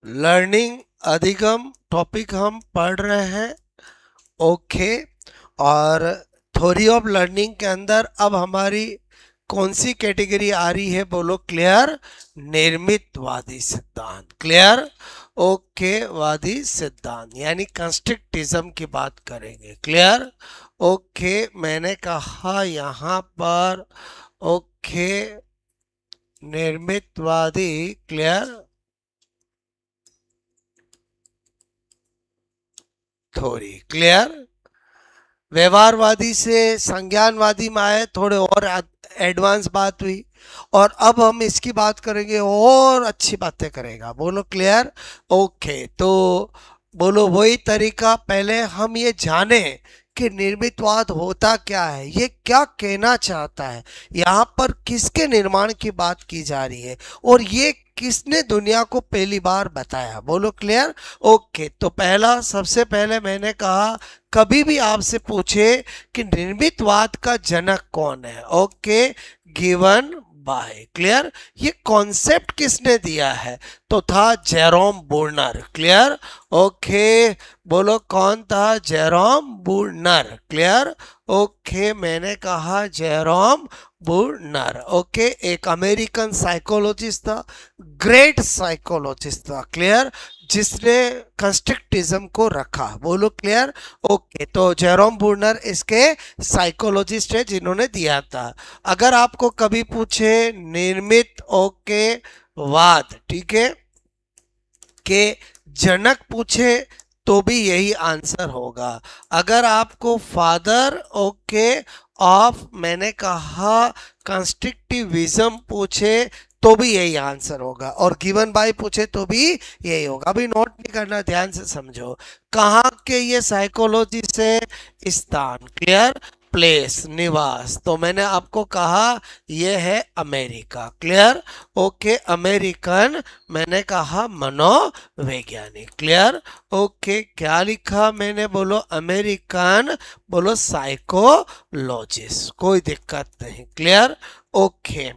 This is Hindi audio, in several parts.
लर्निंग अधिगम टॉपिक हम पढ़ रहे हैं। ओके। और थ्योरी ऑफ लर्निंग के अंदर अब हमारी कौन सी कैटेगरी आ रही है बोलो? क्लियर। निर्मितवादी सिद्धांत। क्लियर। ओके। वादी सिद्धांत यानी कंस्ट्रक्टिज्म की बात करेंगे। क्लियर। ओके। मैंने कहा यहाँ पर ओके निर्मितवादी। क्लियर। थ्योरी। क्लियर। व्यवहारवादी से संज्ञानवादी में आए, थोड़े और एडवांस बात हुई और अब हम इसकी बात करेंगे और अच्छी बातें करेगा। बोलो क्लियर। ओके। तो बोलो वही तरीका, पहले हम ये जाने कि निर्मितवाद होता क्या है, ये क्या कहना चाहता है, यहाँ पर किसके निर्माण की बात की जा रही है और ये किसने दुनिया को पहली बार बताया। बोलो क्लियर। ओके। तो पहला, सबसे पहले मैंने कहा कभी भी आपसे पूछे कि निर्मितवाद का जनक कौन है, ओके, गिवन बाय। क्लियर। ये कॉन्सेप्ट किसने दिया है? तो था जेरोम बूर्नर। क्लियर। ओके। बोलो कौन था? जेरोम बूर्नर। क्लियर। ओके। मैंने कहा जेरोम बूर्नर। ओके। एक अमेरिकन साइकोलॉजिस्ट था, ग्रेट साइकोलॉजिस्ट था। क्लियर। जिसने कंस्ट्रक्टिज्म को रखा। बोलो क्लियर। ओके। तो जेरोम बूर्नर इसके साइकोलॉजिस्ट है जिन्होंने दिया था। अगर आपको कभी पूछे निर्मित ओके वाद, ठीक है, के जनक पूछे तो भी यही आंसर होगा। अगर आपको फादर ओके ऑफ, मैंने कहा, कंस्ट्रक्टिविज्म पूछे तो भी यही आंसर होगा और गिवन बाय पूछे तो भी यही होगा। अभी नोट नहीं करना, ध्यान से समझो। कहाँ के ये साइकोलॉजी से? स्थान। क्लियर। प्लेस, निवास। तो मैंने आपको कहा ये है अमेरिका। क्लियर। ओके। अमेरिकन, मैंने कहा मनोवैज्ञानिक। क्लियर। ओके। क्या लिखा मैंने? बोलो अमेरिकन, बोलो साइकोलॉजिस्ट, कोई दिक्कत नहीं। क्लियर। ओके।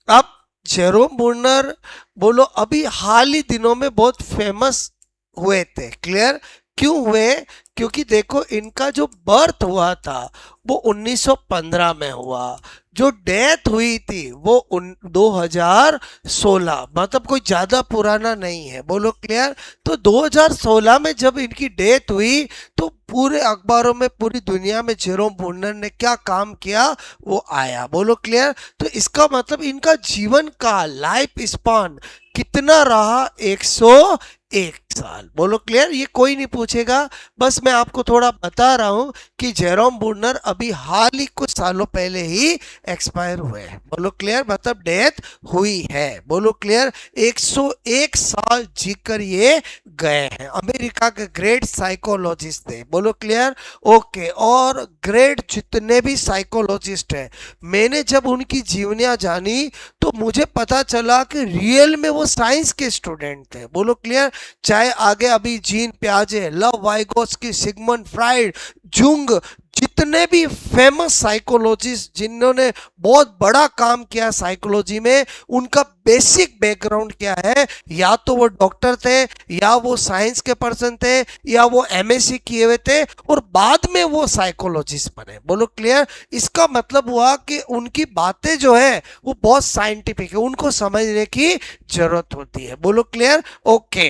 अब जेरोम बूर्नर, बोलो अभी हाल ही दिनों में बहुत फेमस हुए थे। क्लियर। क्यों हुए? क्योंकि देखो इनका जो बर्थ हुआ था वो 1915 में हुआ, जो डेथ हुई थी वो 2016, मतलब कोई ज्यादा पुराना नहीं है। बोलो क्लियर। तो 2016 में जब इनकी डेथ हुई तो पूरे अखबारों में, पूरी दुनिया में जेरोम बूर्नर ने क्या काम किया वो आया। बोलो क्लियर। तो इसका मतलब इनका जीवन का लाइफ स्पान कितना रहा? 101 साल। बोलो क्लियर। ये कोई नहीं पूछेगा, बस मैं आपको थोड़ा बता रहा हूं कि जेरोम बूर्नर अभी हाल ही कुछ सालों पहले ही एक्सपायर हुए हैं। बोलो क्लियर, मतलब डेथ हुई है। बोलो क्लियर। 101 साल जीकर ये गए हैं। अमेरिका के ग्रेट साइकोलॉजिस्ट थे। बोलो क्लियर। ओके। और ग्रेट जितने भी साइकोलॉजिस्ट हैं, मैंने जब उनकी जीवनियां जानी तो मुझे पता चला कि रियल में वो साइंस के स्टूडेंट थे। बोलो क्लियर। चाहे आगे अभी जीन पियाजे, Lev Vygotsky, Sigmund Freud, Jung, जितने भी फेमस साइकोलॉजिस्ट जिन्होंने बहुत बड़ा काम किया साइकोलॉजी में, उनका बेसिक बैकग्राउंड क्या है? या तो वो डॉक्टर थे, या वो साइंस के पर्सन थे, या वो एमएससी किए हुए थे और बाद में वो साइकोलॉजिस्ट बने। बोलो क्लियर। इसका मतलब हुआ कि उनकी बातें जो है वो बहुत साइंटिफिक है, उनको समझने की जरूरत होती है। बोलो क्लियर। ओके।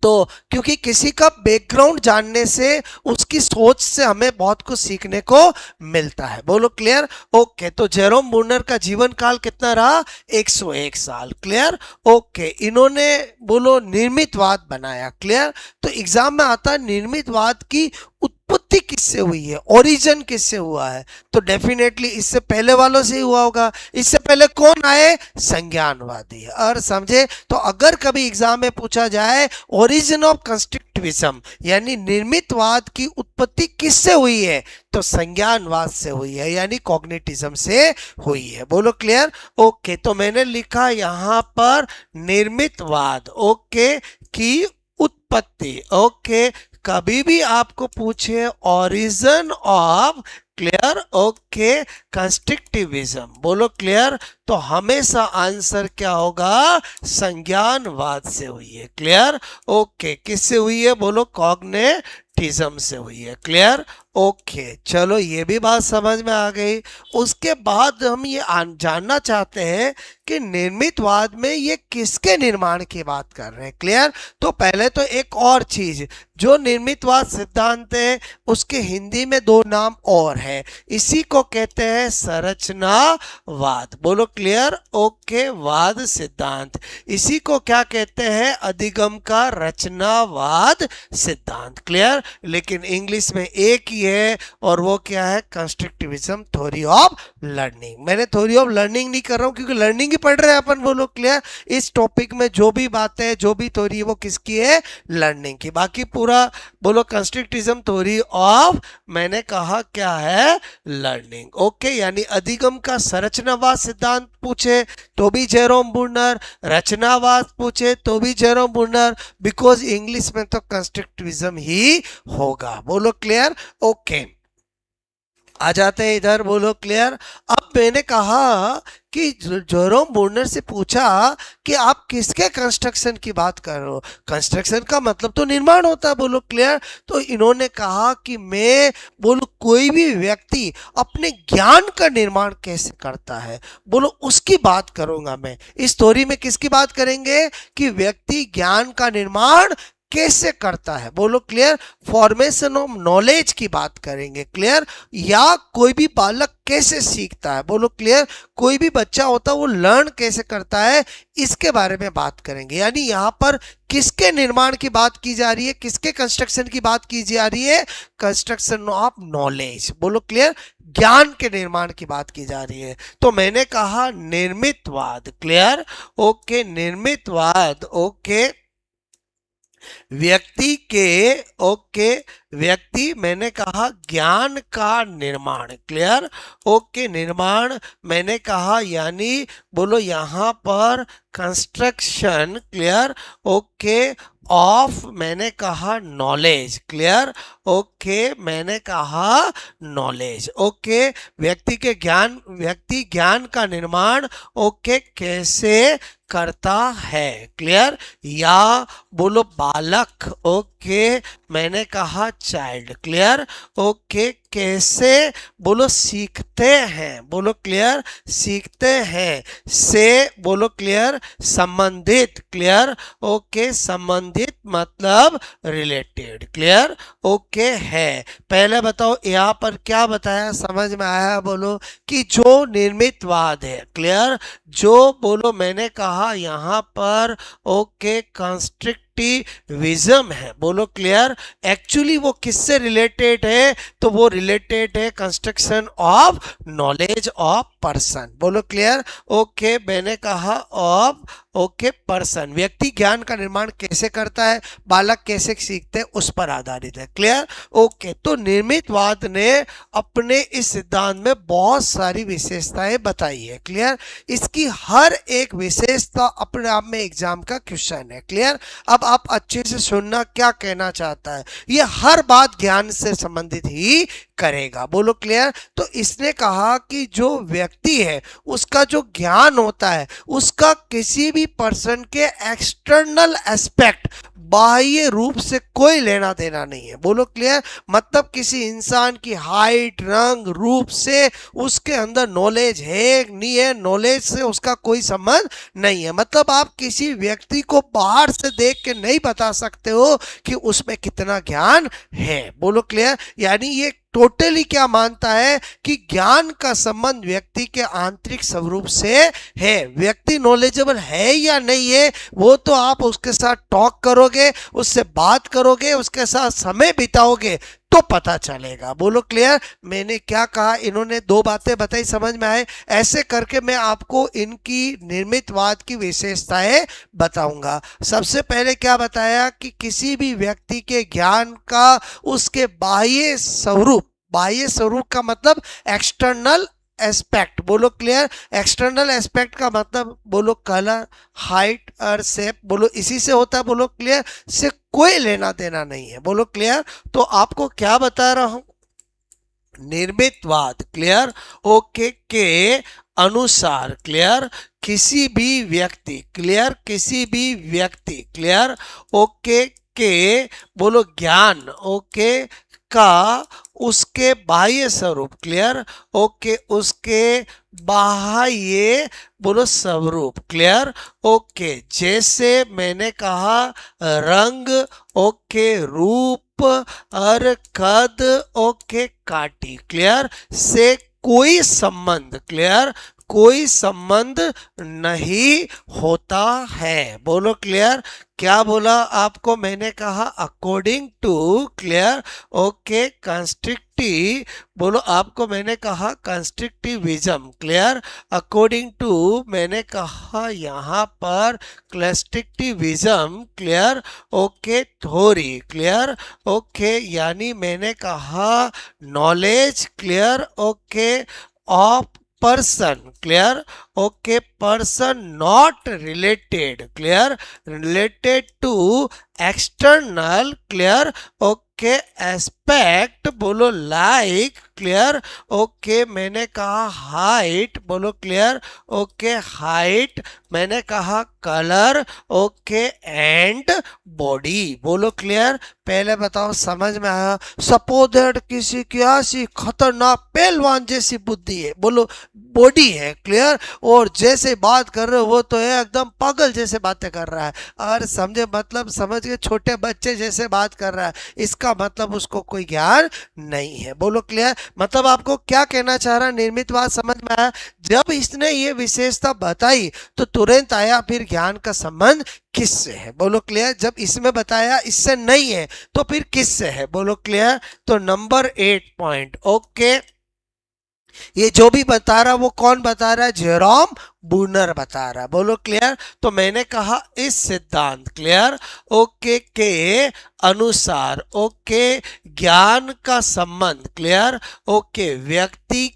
तो क्योंकि किसी का बैकग्राउंड जानने से, उसकी सोच से हमें बहुत कुछ सीखने को मिलता है। बोलो क्लियर। ओके। तो जेरोम बूर्नर का जीवन काल कितना रहा? 101 साल। क्लियर। ओके। इन्होंने बोलो निर्मितवाद बनाया। क्लियर। तो एग्जाम में आता है निर्मितवाद की उत्पत्ति किससे हुई है, ओरिजिन किससे हुआ है? तो डेफिनेटली इससे पहले वालों से ही हुआ होगा। इससे पहले कौन आए? संज्ञानवादी। और समझे? तो अगर कभी एग्जाम में पूछा जाए ओरिजिन ऑफ कंस्ट्रक्टिविज्म यानी निर्मितवाद की उत्पत्ति किससे हुई है, तो संज्ञानवाद से हुई है, यानी कॉग्निटिज्म से हुई है। बोलो क्लियर। ओके। तो मैंने लिखा यहां पर निर्मितवाद ओके की उत्पत्ति ओके कभी भी आपको पूछे origin of, clear, okay, constructivism, बोलो क्लियर, तो हमेशा आंसर क्या होगा, संज्ञानवाद से हुई है, क्लियर, ओके, किससे हुई है, बोलो कॉग्निटिज्म से हुई है, क्लियर, ओके, चलो ये भी बात समझ में आ गई। उसके बाद हम ये जानना चाहते हैं कि निर्मितवाद में ये किसके निर्माण की बात कर रहे हैं, क्लियर। तो पहले तो एक और चीज, जो निर्मितवाद सिद्धांत है उसके हिंदी में दो नाम और है, इसी को कहते हैं संरचनावाद, बोलो क्लियर, ओके, वाद सिद्धांत। इसी को क्या कहते हैं, अधिगम का रचनावाद सिद्धांत, क्लियर। लेकिन इंग्लिश में एक ही है और वो क्या है, कंस्ट्रक्टिविज्म थ्योरी ऑफ लर्निंग। मैंने थ्योरी ऑफ लर्निंग नहीं कर रहा हूं क्योंकि लर्निंग ही पढ़ रहे हैं अपन, बोलो क्लियर। इस टॉपिक में जो भी बातें है, जो भी थ्योरी है, वो किसकी है, लर्निंग की। बाकी पूरा बोलो कंस्ट्रक्टिविज्म थ्योरी ऑफ, मैंने कहा क्या है, लर्निंग, ओके। यानी अधिगम का संरचनावाद सिद्धांत पूछे तो भी जेरोम ब्रूनर, रचनावाद पूछे तो भी जेरोम ब्रूनर, बिकॉज इंग्लिश में तो कंस्ट्रक्टिविज्म ही होगा, बोलो क्लियर, ओके। आ जाते हैं इधर, बोलो क्लियर। अब मैंने कहा कि जेरोम ब्रूनर से पूछा कि आप किसके कंस्ट्रक्शन की बात कर रहे हो, कंस्ट्रक्शन का मतलब तो निर्माण होता है, बोलो क्लियर। तो इन्होंने कहा कि मैं बोलो कोई भी व्यक्ति अपने ज्ञान का निर्माण कैसे करता है, बोलो उसकी बात करूंगा मैं। इस स्टोरी में किसकी बात करेंगे कि व्यक्ति ज्ञान का निर्माण कैसे करता है, बोलो क्लियर, फॉर्मेशन ऑफ नॉलेज की बात करेंगे, क्लियर। या कोई भी बालक कैसे सीखता है, बोलो क्लियर, कोई भी बच्चा होता है वो लर्न कैसे करता है, इसके बारे में बात करेंगे। यानी यहां पर किसके निर्माण की बात की जा रही है, किसके कंस्ट्रक्शन की बात की जा रही है, कंस्ट्रक्शन ऑफ नॉलेज, बोलो क्लियर, ज्ञान के निर्माण की बात की जा रही है। तो मैंने कहा निर्मितवाद, क्लियर, ओके, निर्मितवाद, ओके, व्यक्ति के, ओके, व्यक्ति, मैंने कहा ज्ञान का निर्माण, क्लियर, ओके, निर्माण मैंने कहा, यानी बोलो यहां पर कंस्ट्रक्शन, क्लियर, ओके, ऑफ, मैंने कहा नॉलेज, क्लियर, ओके, मैंने कहा नॉलेज, ओके, व्यक्ति के ज्ञान, व्यक्ति ज्ञान का निर्माण, ओके, कैसे करता है, क्लियर, या बोलो बालक, ओके, मैंने कहा चाइल्ड, क्लियर, ओके, कैसे बोलो सीखते हैं, बोलो क्लियर, सीखते हैं, से बोलो क्लियर, संबंधित, क्लियर, ओके, संबंधित मतलब रिलेटेड, क्लियर, ओके, है। पहले बताओ यहां पर क्या बताया, समझ में आया, बोलो कि जो निर्मितवाद है, क्लियर, जो बोलो मैंने कहा यहां पर, ओके, कंस्ट्रक्टिविज्म है, बोलो क्लियर, एक्चुअली वो किससे रिलेटेड है, तो वो रिलेटेड है construction of knowledge of person, बोलो क्लियर, ओके, मैंने कहा ऑफ, ओके, पर्सन, व्यक्ति ज्ञान का निर्माण कैसे करता है, बालक कैसे सीखते हैं, उस पर आधारित है, क्लियर, ओके। तो निर्मितवाद ने अपने इस सिद्धांत में बहुत सारी विशेषताएं बताई है, क्लियर, इसकी हर एक विशेषता अपने आप में एग्जाम का क्वेश्चन है, क्लियर। अब आप अच्छे से सुनना क्या कहना चाहता है, ये हर बात ज्ञान से संबंधित ही करेगा, बोलो क्लियर। तो इसने कहा कि जो व्यक्ति है उसका जो ज्ञान होता है उसका किसी भी पर्सन के एक्सटर्नल एस्पेक्ट, बाह्य रूप से कोई लेना देना नहीं है, बोलो क्लियर। मतलब किसी इंसान की हाइट, रंग, रूप से उसके अंदर नॉलेज है नहीं है, नॉलेज से उसका कोई संबंध नहीं है। मतलब आप किसी व्यक्ति को बाहर से देख के नहीं बता सकते हो कि उसमें कितना ज्ञान है, बोलो क्लियर। यानी ये टोटली क्या मानता है कि ज्ञान का संबंध व्यक्ति के आंतरिक स्वरूप से है, व्यक्ति नॉलेजेबल है या नहीं है वो तो आप उसके साथ टॉक करोगे, उससे बात करोगे, उसके साथ समय बिताओगे तो पता चलेगा, बोलो क्लियर। मैंने क्या कहा, इन्होंने दो बातें बताई, समझ में आए, ऐसे करके मैं आपको इनकी निर्मितवाद की विशेषताएं बताऊंगा। सबसे पहले क्या बताया कि किसी भी व्यक्ति के ज्ञान का उसके बाह्य स्वरूप, बाह्य स्वरूप का मतलब एक्सटर्नल एस्पेक्ट, बोलो क्लियर। एक्सटर्नल एस्पेक्ट का मतलब बोलो कलर, हाइट और शेप, बोलो इसी से होता है, बोलो क्लियर, से कोई लेना देना नहीं है, बोलो क्लियर। तो आपको क्या बता रहा हूं, निर्मितवाद क्लियर, ओके, के अनुसार क्लियर, किसी भी व्यक्ति क्लियर, किसी भी व्यक्ति क्लियर, ओके, के बोलो ज्ञान, ओके, का उसके बाह्य स्वरूप क्लियर, ओके, उसके बाह्य बोलो स्वरूप क्लियर, ओके, जैसे मैंने कहा रंग, ओके, रूप और कद, ओके, काटी क्लियर, से कोई संबंध क्लियर, कोई संबंध नहीं होता है, बोलो क्लियर। क्या बोला आपको, मैंने कहा according to clear, okay, constructive, बोलो आपको मैंने कहा कंस्ट्रक्टिविज्म क्लियर, अकॉर्डिंग टू मैंने कहा यहाँ पर constructivism clear, okay, theory clear, okay, यानी मैंने कहा knowledge clear, okay, of person clear, okay, person not related clear, related to external clear, okay, aspect बोलो like clear, okay, मैंने कहा height बोलो clear, okay, height, मैंने कहा कलर, ओके, एंड बॉडी, बोलो क्लियर। पहले बताओ समझ में आया। सपोज दैट किसी की ऐसी खतरनाक पहलवान जैसी बुद्धि है, बोलो बॉडी है क्लियर, और जैसे बात कर रहे हो वो तो है एकदम पागल जैसे बातें कर रहा है, और समझे मतलब, समझ के छोटे बच्चे जैसे बात कर रहा है, इसका मतलब उसको कोई ज्ञान नहीं है, बोलो क्लियर। मतलब आपको क्या कहना चाह रहा है, निर्मितवाद समझ में आया। जब इसने ये विशेषता बताई तो तुरंत आया फिर ज्ञान का संबंध किससे है, बोलो क्लियर। जब इसमें बताया इससे नहीं है तो फिर किससे है, बोलो क्लियर। तो नंबर 8 पॉइंट, ओके, ये जो भी बता रहा वो कौन बता रहा है, जेरोम बूनर बता रहा है, बोलो क्लियर। तो मैंने कहा इस सिद्धांत क्लियर, ओके, के अनुसार, ओके, ज्ञान का संबंध क्लियर, ओके, व्यक्ति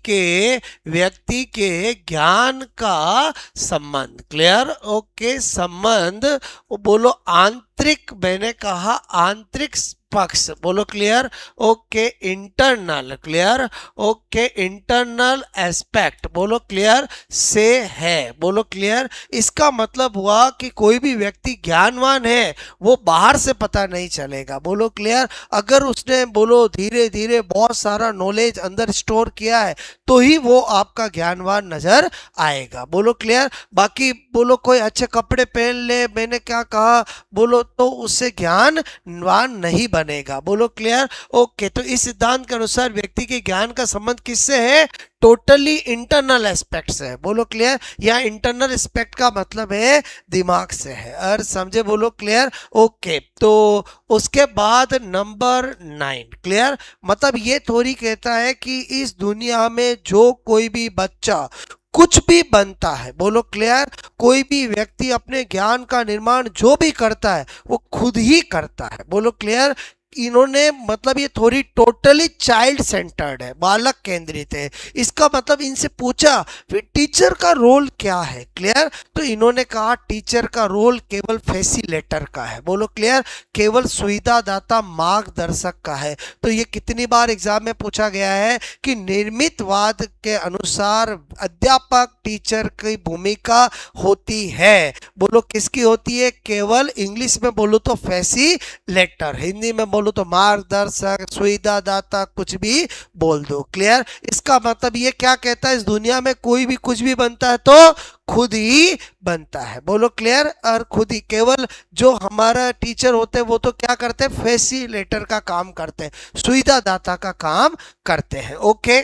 के ज्ञान का संबंध क्लियर, ओके, संबंध बोलो आंतरिक, मैंने कहा आंतरिक पक्ष, बोलो clear, okay, internal clear, okay, internal aspect, बोलो क्लियर, से है, बोलो क्लियर। इसका मतलब हुआ कि कोई भी व्यक्ति ज्ञानवान है वो बाहर से पता नहीं चलेगा, बोलो क्लियर। अगर उसने बोलो धीरे धीरे बहुत सारा नॉलेज अंदर स्टोर किया है तो ही वो आपका ज्ञानवान नजर आएगा, बोलो क्लियर। बाकी बोलो कोई अच्छे कपड़े पहन ले, मैंने क्या कहा, बोलो तो उससे ज्ञानवान नहीं बनेगा, बोलो क्लियर, ओके। तो इस सिद्धांत के अनुसार व्यक्ति के ज्ञान का संबंध किससे है, टोटली इंटरनल एस्पेक्ट से है, बोलो क्लियर। या इंटरनल एस्पेक्ट का मतलब है दिमाग से है, और समझे, बोलो क्लियर, ओके। तो उसके बाद नंबर 9 क्लियर, मतलब ये थोड़ी कहता है कि इस दुनिया में जो कोई भी बच्चा कुछ भी बनता है, बोलो क्लियर, कोई भी व्यक्ति अपने ज्ञान का निर्माण जो भी करता है वो खुद ही करता है, बोलो क्लियर। इन्होंने मतलब ये थोड़ी टोटली चाइल्ड सेंटर्ड है, बालक केंद्रित है। इसका मतलब इनसे पूछा फिर टीचर का रोल क्या है, क्लियर। तो इन्होंने कहा टीचर का रोल केवल फैसिलेटर का है, बोलो क्लियर, केवल सुविधादाता मार्गदर्शक का है। तो ये कितनी बार एग्जाम में पूछा गया है कि निर्मितवाद के अनुसार अध्यापक टीचर की भूमिका होती है, बोलो किसकी होती है, केवल इंग्लिश में बोलो तो फैसिलेटर, हिंदी में बोलो तो मार्गदर्शक, सुविधादाता, कुछ भी बोल दो, क्लियर। इसका मतलब ये क्या कहता है, इस दुनिया में कोई भी कुछ भी बनता है तो खुद ही बनता है, बोलो क्लियर। और खुद ही, केवल जो हमारा टीचर होते हैं वो तो क्या करते हैं, फैसिलेटर का काम करते हैं, सुविधादाता का काम करते हैं, ओके।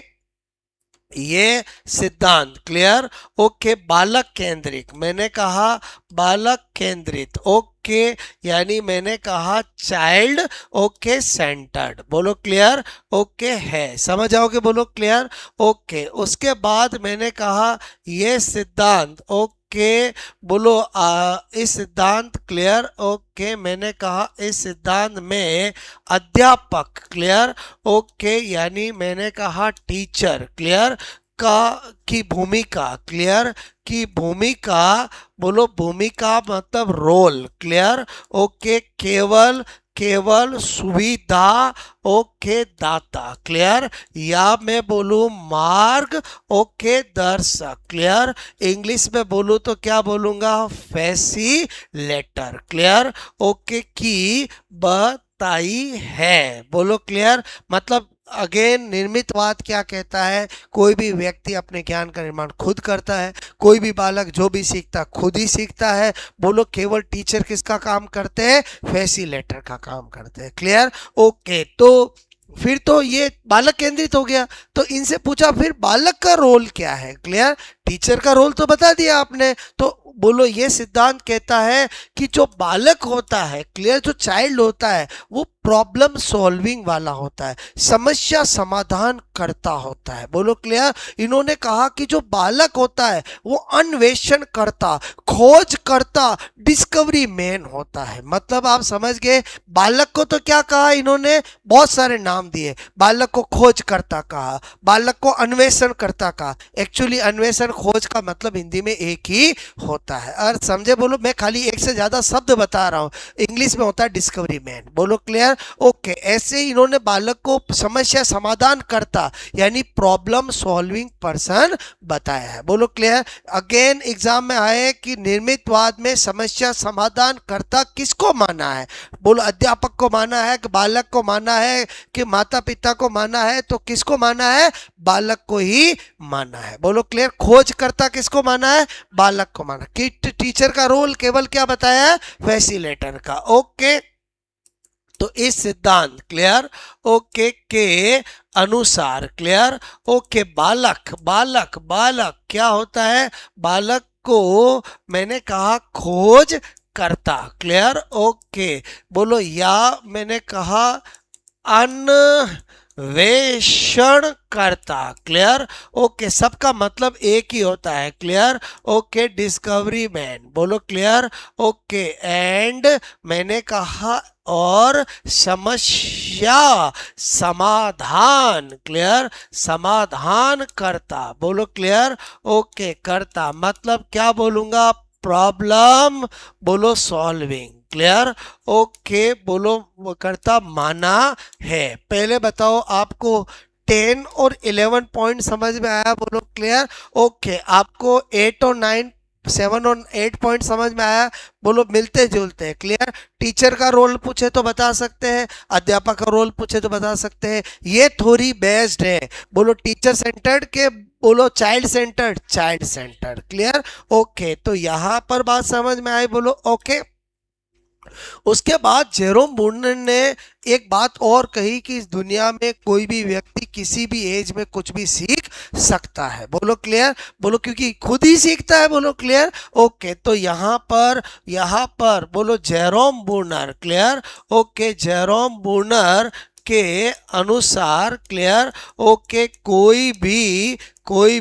ये सिद्धांत क्लियर, ओके। बालक केंद्रित, मैंने कहा बालक केंद्रित, ओके, यानी मैंने कहा चाइल्ड, ओके, सेंटर्ड, बोलो क्लियर, ओके है, समझ आओगे, बोलो क्लियर, ओके। उसके बाद मैंने कहा ये सिद्धांत, ओके, बोलो इस सिद्धांत क्लियर, ओके, मैंने कहा इस सिद्धांत में अध्यापक क्लियर, ओके, यानी मैंने कहा टीचर क्लियर, का की भूमिका, क्लियर, की भूमिका, बोलो भूमिका मतलब रोल, क्लियर, ओके, केवल केवल सुविधा, ओके, दाता, क्लियर, या मैं बोलूं मार्ग, ओके, दर्शक, क्लियर, इंग्लिश में बोलूं तो क्या बोलूंगा, फैसिलेटर, क्लियर, ओके, की बताई है, बोलो क्लियर, मतलब अगेन निर्मितवाद क्या कहता है, कोई भी व्यक्ति अपने ज्ञान का निर्माण खुद करता है, कोई भी बालक जो भी सीखता खुद ही सीखता है, बोलो केवल टीचर किसका काम करते हैं, फैसिलेटर का काम करते हैं, क्लियर, ओके, तो फिर तो ये बालक केंद्रित हो गया, तो इनसे पूछा फिर बालक का रोल क्या है, क्लियर, टीचर का रोल तो बता दिया आपने, तो बोलो ये सिद्धांत कहता है कि जो बालक होता है, क्लियर, जो चाइल्ड होता है वो प्रॉब्लम सॉल्विंग वाला होता है, समस्या समाधान करता होता है, बोलो क्लियर, इन्होंने कहा कि जो बालक होता है वो अन्वेषण करता, खोज करता, डिस्कवरी मैन होता है, मतलब आप समझ गए, बालक को तो क्या कहा इन्होंने, बहुत सारे नाम दिए, बालक को खोज करता कहा, बालक को अन्वेषण करता कहा, एक्चुअली अन्वेषण खोज का मतलब हिंदी में एक ही होता है, और समझे, बोलो मैं खाली एक से ज्यादा शब्द बता रहा हूं, इंग्लिश में होता है डिस्कवरी मैन, बोलो क्लियर, ओके, ऐसे ही इन्होंने बालक को समस्या समाधान करता यानी प्रॉब्लम सॉल्विंग पर्सन बताया है, बोलो क्लियर, अगेन एग्जाम में आए कि निर्मितवाद में समस्या समाधान करता किसको माना है, बोलो अध्यापक को माना है कि बालक को माना है कि माता पिता को माना है, तो किसको माना है, बालक को ही माना है, बोलो क्लियर, खोज करता किसको माना है, बालक को माना, कि टीचर का रोल केवल क्या बताया है, फैसिलेटर का, ओके, तो इस सिद्धांत, क्लियर, ओके, के अनुसार, क्लियर, ओके, बालक बालक बालक क्या होता है, बालक को मैंने कहा खोज करता, क्लियर, ओके, बोलो, या मैंने कहा अन्वेषण करता, क्लियर, ओके, सबका मतलब एक ही होता है, क्लियर, ओके, डिस्कवरी मैन, बोलो क्लियर, ओके, एंड मैंने कहा और समस्या समाधान, क्लियर, समाधान करता, बोलो क्लियर, ओके, करता मतलब क्या बोलूंगा, प्रॉब्लम, बोलो सॉल्विंग, क्लियर, ओके, बोलो करता माना है, पहले बताओ आपको 10 और 11 पॉइंट समझ में आया, बोलो क्लियर, ओके, आपको 8 और 9 7 और 8 पॉइंट समझ में आया, बोलो मिलते जुलते हैं, क्लियर, टीचर का रोल पूछे तो बता सकते हैं, अध्यापक का रोल पूछे तो बता सकते हैं, ये थोड़ी बेस्ड है, बोलो टीचर सेंटर्ड के बोलो चाइल्ड सेंटर्ड, क्लियर, ओके, तो यहां पर बात समझ में आई, बोलो ओके, उसके बाद जेरोम ब्रूनर ने एक बात और कही कि इस दुनिया में कोई भी व्यक्ति किसी भी एज में कुछ भी सीख सकता है, बोलो क्लियर, बोलो क्योंकि खुद ही सीखता है, बोलो क्लियर, ओके, तो यहां पर बोलो Jerome Bruner, clear, okay, Jerome Bruner के अनुसार, क्लियर, ओके, कोई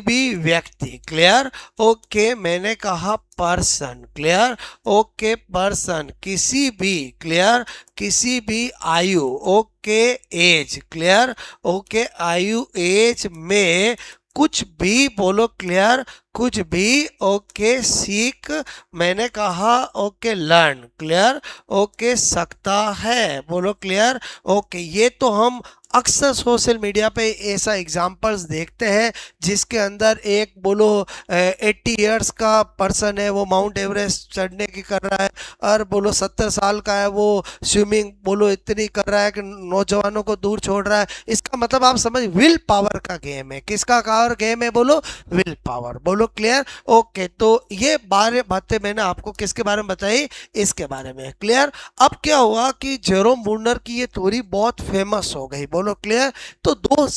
भी व्यक्ति, क्लियर, ओके, मैंने कहा पर्सन, क्लियर, ओके, पर्सन किसी भी, क्लियर, किसी भी आयु, ओके, एज, क्लियर, ओके, आयु एज में कुछ भी, बोलो क्लियर, कुछ भी, ओके, सीख, मैंने कहा ओके, लर्न, क्लियर, ओके, सकता है, बोलो क्लियर, ओके, ये तो हम अक्सर सोशल मीडिया पे ऐसा एग्जाम्पल्स देखते हैं जिसके अंदर एक बोलो 80 इयर्स का पर्सन है, वो माउंट एवरेस्ट चढ़ने की कर रहा है, और बोलो 70 साल का है, वो स्विमिंग बोलो इतनी कर रहा है कि नौजवानों को दूर छोड़ रहा है, इसका मतलब आप समझ, विल पावर का गेम है, किसका पावर गेम है, बोलो विल पावर, बोलो क्लियर, ओके, तो ये बातें मैंने आपको किसके बारे में बताई, इसके बारे में, क्लियर, अब क्या हुआ कि जेरोम ब्रूनर की ये थ्योरी बहुत फेमस हो गई, बोलो क्लियर, तो दो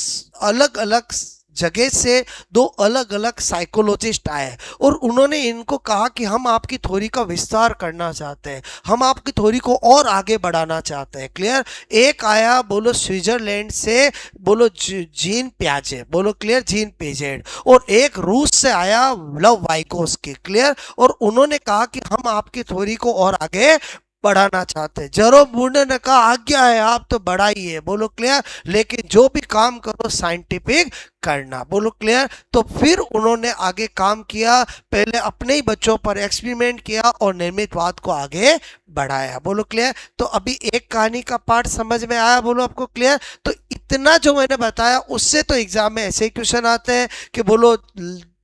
अलग अलग जगह से दो अलग अलग साइकोलॉजिस्ट आए और उन्होंने इनको कहा कि हम आपकी थ्योरी का विस्तार करना चाहते हैं, हम आपकी थ्योरी को और आगे बढ़ाना चाहते हैं, क्लियर, एक आया बोलो स्विट्जरलैंड से, बोलो जीन प्याजे, बोलो क्लियर, जीन पिजेट, और एक रूस से आया लव वाइकोस्की, क्लियर, और उन्होंने कहा कि हम आपकी थ्योरी को और आगे बढ़ाना चाहते हैं। जेरोम ब्रूनर ने कहा आज्ञा है आप तो बढ़ाइए, बोलो क्लियर, लेकिन जो भी काम करो साइंटिफिक करना, बोलो क्लियर। तो फिर उन्होंने आगे काम किया, पहले अपने ही बच्चों पर एक्सपेरिमेंट किया और निर्मितवाद को आगे बढ़ाया, बोलो क्लियर। तो अभी एक कहानी का पार्ट समझ में आया, बोलो आपको क्लियर। तो इतना जो मैंने बताया उससे तो एग्जाम में ऐसे ही क्वेश्चन आते हैं कि बोलो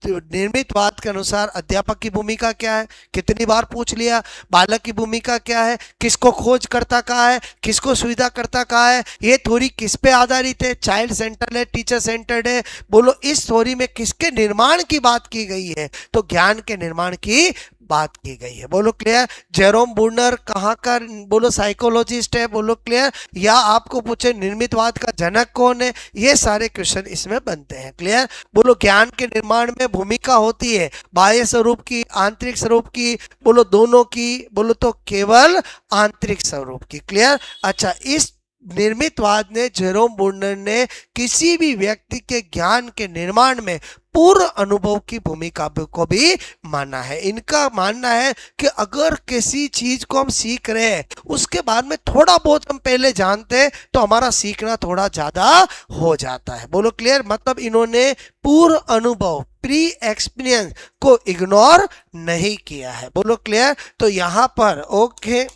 निर्मितवाद के अनुसार अध्यापक की भूमिका क्या है, कितनी बार पूछ लिया। बालक की भूमिका क्या है, किसको खोजकर्ता कहा है, किसको सुविधाकर्ता कहा है, ये थ्योरी किस पे आधारित है, चाइल्ड सेंटर्ड है, टीचर सेंटर्ड है, बोलो इस थ्योरी में किसके निर्माण की बात की गई है, तो ज्ञान के निर्माण की बात की गई है, बोलो क्लियर। जेरोम बूनर कहाँ का, बोलो साइकोलॉजिस्ट है, बोलो क्लियर। या आपको पूछे निर्मितवाद का जनक कौन है, ये सारे क्वेश्चन इसमें बनते हैं, क्लियर। बोलो ज्ञान के निर्माण में भूमिका होती है बाह्य स्वरूप की, आंतरिक स्वरूप की, बोलो दोनों की, बोलो तो केवल आंतरिक स्वरूप की, क्लियर। अच्छा, इस निर्मितवाद ने, जेरोम बूनर ने किसी भी व्यक्ति के ज्ञान के निर्माण में पूर्व अनुभव की भूमिका को भी माना है। इनका मानना है कि अगर किसी चीज को हम सीख रहे हैं उसके बाद में थोड़ा बहुत हम पहले जानते हैं तो हमारा सीखना थोड़ा ज्यादा हो जाता है, बोलो क्लियर। मतलब इन्होंने पूर्व अनुभव, प्री एक्सपीरियंस को इग्नोर नहीं किया है, बोलो क्लियर। तो यहां पर ओके,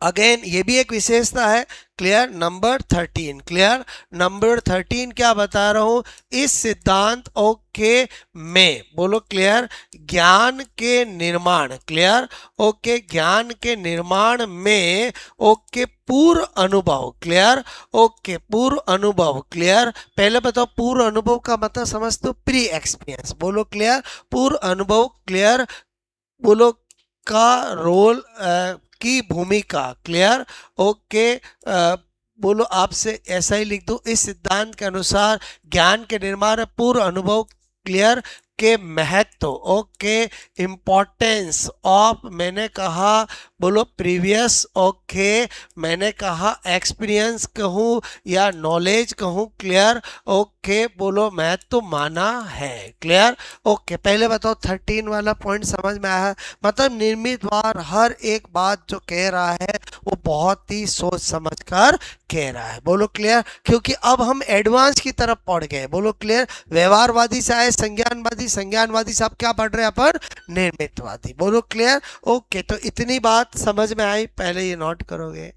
अगेन ये भी एक विशेषता है, क्लियर। Number 13, clear. नंबर 13 क्या बता रहा हूं, इस सिद्धांत ओके में, बोलो क्लियर, ज्ञान के निर्माण, क्लियर, ओके, ज्ञान के निर्माण में ओके पूर्व अनुभव, क्लियर, ओके पूर्व अनुभव, क्लियर। पहले बताओ पूर्व अनुभव का मतलब समझ दो, प्री एक्सपीरियंस, बोलो क्लियर, पूर्व अनुभव, क्लियर, बोलो का रोल की भूमिका, क्लियर, ओके। बोलो आपसे ऐसा ही लिख दो, इस सिद्धांत के अनुसार ज्ञान के निर्माण पूर्व अनुभव, क्लियर, के महत्व, ओके, इम्पोर्टेंस ऑफ, मैंने कहा बोलो प्रीवियस, ओके, मैंने कहा एक्सपीरियंस कहूँ या नॉलेज कहूँ, क्लियर, ओके, बोलो महत्व माना है, क्लियर, ओके। पहले बताओ 13 वाला पॉइंट समझ में आया है? मतलब निर्मितवाद हर एक बात जो कह रहा है वो बहुत ही सोच समझ कर कह रहा है, बोलो क्लियर। क्योंकि अब हम एडवांस की तरफ पढ़ गए, बोलो क्लियर। व्यवहारवादी से आए संज्ञानवादी, संज्ञानवादी से आप क्या पढ़ रहे हैं अपन, निर्मितवादी, बोलो क्लियर। ओके, तो इतनी बात समझ में आई, पहले ये नोट करोगे।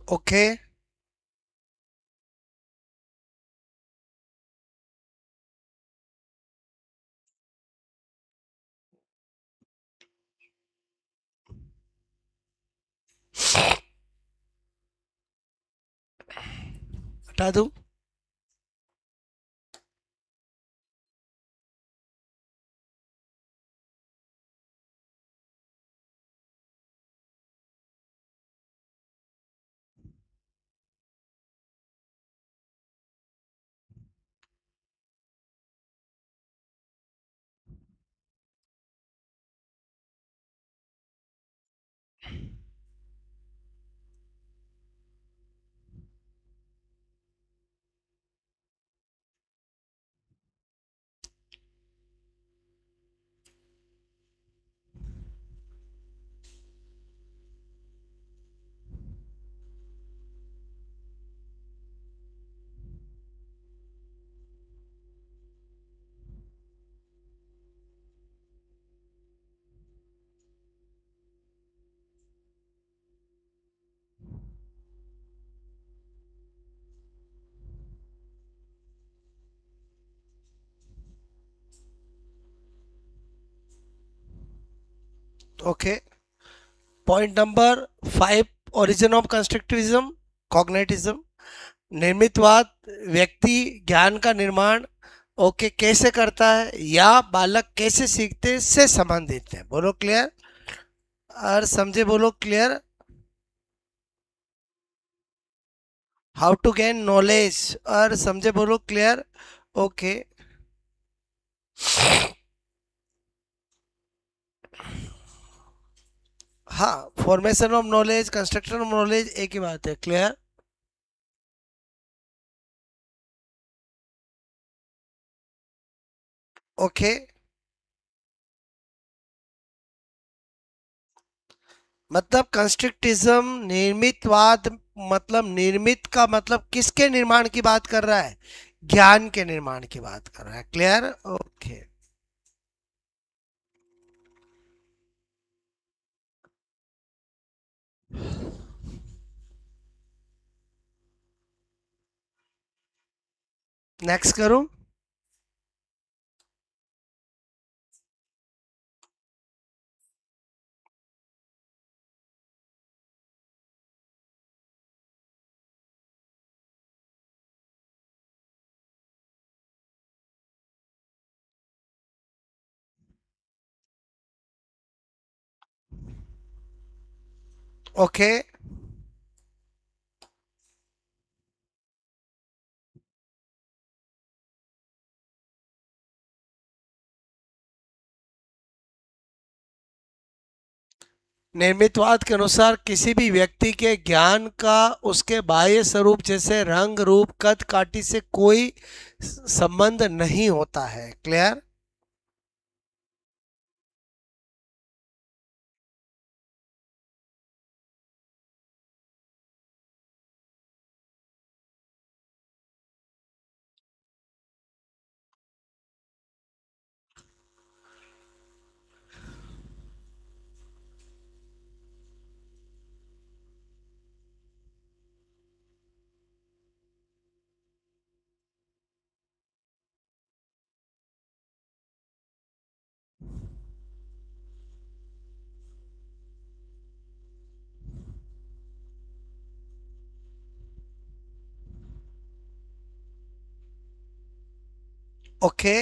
ओके, हटा दूं? Okay, point number 5, origin of constructivism, cognitivism, निर्मितवाद, व्यक्ति ज्ञान का निर्माण ओके कैसे करता है या बालक कैसे सीखते हैं से संबंधित है। बोलो क्लियर, और समझे बोलो clear. How to gain knowledge, और समझे बोलो क्लियर। ओके, हाँ, formation of knowledge, construction of knowledge एक ही बात है। Clear, okay. मतलब कंस्ट्रक्टिज्म निर्मितवाद, मतलब निर्मित का मतलब किसके निर्माण की बात कर रहा है, ज्ञान के निर्माण की बात कर रहा है। Clear, okay. नेक्स्ट करूं। ओके, निर्मितवाद के अनुसार किसी भी व्यक्ति के ज्ञान का उसके बाह्य स्वरूप जैसे रंग रूप कद काठी से कोई संबंध नहीं होता है। Clear, okay.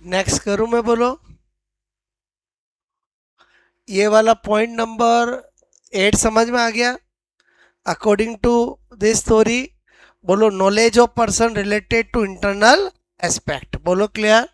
नेक्स्ट करूं मैं, बोलो। ये वाला पॉइंट नंबर 8 समझ में आ गया अकॉर्डिंग टू दिस स्टोरी। बोलो knowledge of person related to internal aspect, बोलो क्लियर।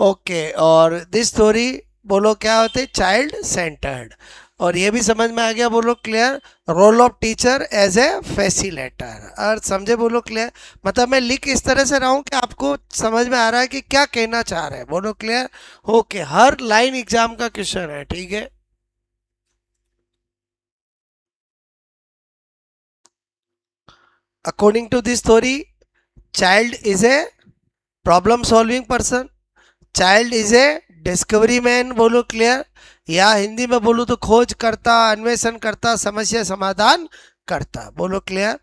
ओके, और दिस स्टोरी बोलो क्या होते हैं, चाइल्ड सेंटर्ड। और ये भी समझ में आ गया, बोलो clear. Role of teacher as a facilitator, और समझे, बोलो क्लियर। मतलब मैं लिख इस तरह से रहा हूँ कि आपको समझ में आ रहा है कि क्या कहना चाह रहे हैं, बोलो क्लियर। ओके, हर लाइन एग्जाम का क्वेश्चन है, ठीक है। According to this story, child is a problem solving person, child is a discovery man, बोलो क्लियर। या हिंदी में बोलूं तो खोज करता, अन्वेषण करता, समस्या समाधान करता, बोलो क्लियर।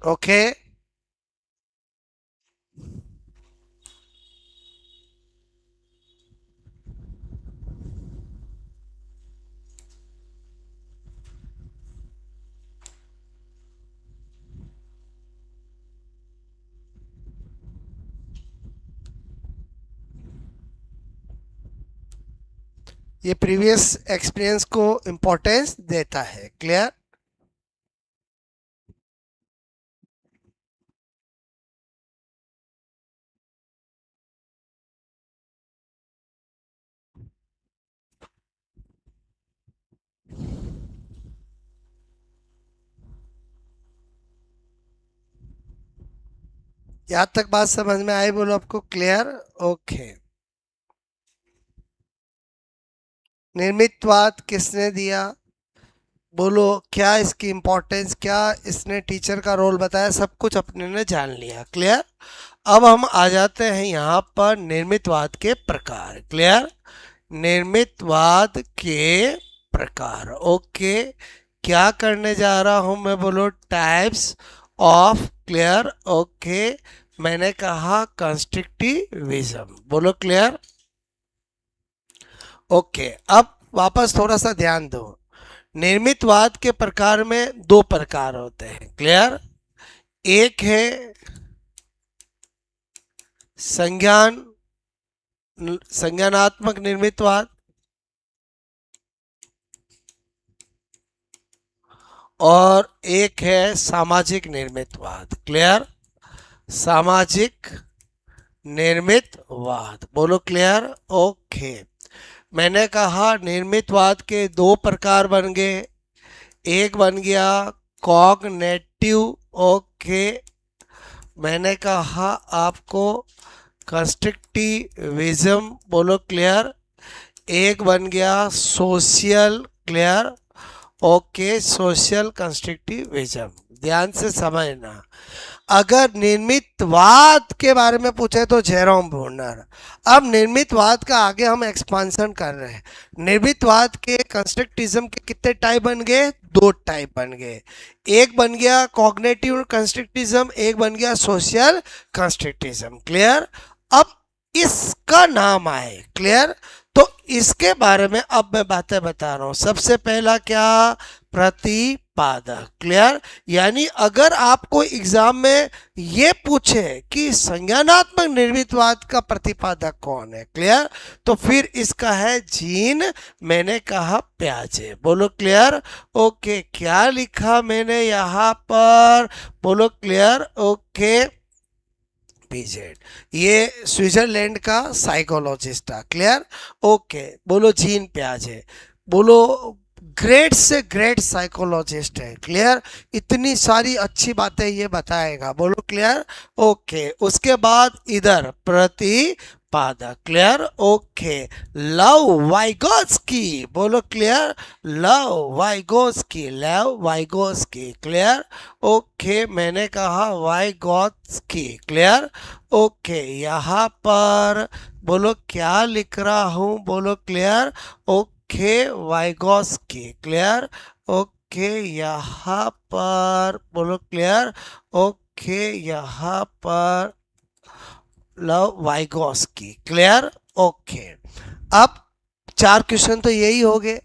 ओके, ये प्रीवियस एक्सपीरियंस को इंपॉर्टेंस देता है, क्लियर। यहां तक बात समझ में आई, बोलो आपको क्लियर। ओके, निर्मितवाद किसने दिया, बोलो क्या इसकी इंपॉर्टेंस, क्या इसने टीचर का रोल बताया, सब कुछ अपने ने जान लिया, क्लियर। अब हम आ जाते हैं यहाँ पर निर्मितवाद के प्रकार, क्लियर। निर्मितवाद के प्रकार, ओके। क्या करने जा रहा हूं मैं, बोलो टाइप्स ऑफ, क्लियर। ओके, मैंने कहा कंस्ट्रक्टिविज्म, बोलो क्लियर। ओके, अब वापस थोड़ा सा ध्यान दो। निर्मितवाद के प्रकार में दो प्रकार होते हैं, क्लियर। एक है संज्ञान संज्ञानात्मक निर्मितवाद, और एक है सामाजिक निर्मितवाद, क्लियर। सामाजिक निर्मितवाद, बोलो क्लियर। ओके, मैंने कहा निर्मितवाद के दो प्रकार बन गए। एक बन गया कॉग्निटिव, ओके। मैंने कहा आपको कंस्ट्रक्टिविज्म, बोलो क्लियर। एक बन गया social, clear. Okay, social constructivism, ध्यान से समझना। अगर निर्मितवाद के बारे में पूछे तो जेरोम ब्रूनर। अब निर्मितवाद का आगे हम एक्सपांसन कर रहे हैं। निर्मितवाद के कंस्ट्रक्टिज्म के कितने टाइप बन गए, दो टाइप बन गए। एक बन गया कॉग्निटिव कंस्ट्रक्टिज्म, एक बन गया सोशल कंस्ट्रक्टिज्म, क्लियर। अब इसका नाम आए। क्लियर? तो इसके बारे में अब मैं बातें बता रहा हूं। सबसे पहला क्या? प्रतिपादक। क्लियर? यानी अगर आपको एग्जाम में ये पूछे कि संज्ञानात्मक निर्मितवाद का प्रतिपादक कौन है, क्लियर, तो फिर इसका है जीन, मैंने कहा प्याजे। बोलो क्लियर? ओके, क्या लिखा मैंने यहां पर? बोलो क्लियर? ओके, पीजेड, ये स्विट्जरलैंड का साइकोलॉजिस्ट था। क्लियर? ओके, बोलो जीन प्याजे, बोलो ग्रेट से ग्रेट साइकोलॉजिस्ट है। क्लियर? इतनी सारी अच्छी बातें ये बताएगा। बोलो क्लियर? ओके, उसके बाद इधर प्रतिपादक। क्लियर? Okay, Lev Vygotsky. बोलो clear? Lev Vygotsky, Lev Vygotsky. Clear? Okay, मैंने कहा वाइगोस्की। क्लियर? ओके, यहाँ पर बोलो क्या लिख रहा हूँ? बोलो clear? Okay, Vygotsky. Clear? Okay, यहाँ पर बोलो क्लियर? ओके, यहाँ पर लव वाइगोस्की। क्लियर? ओके, अब 4 क्वेश्चन तो यही हो गए।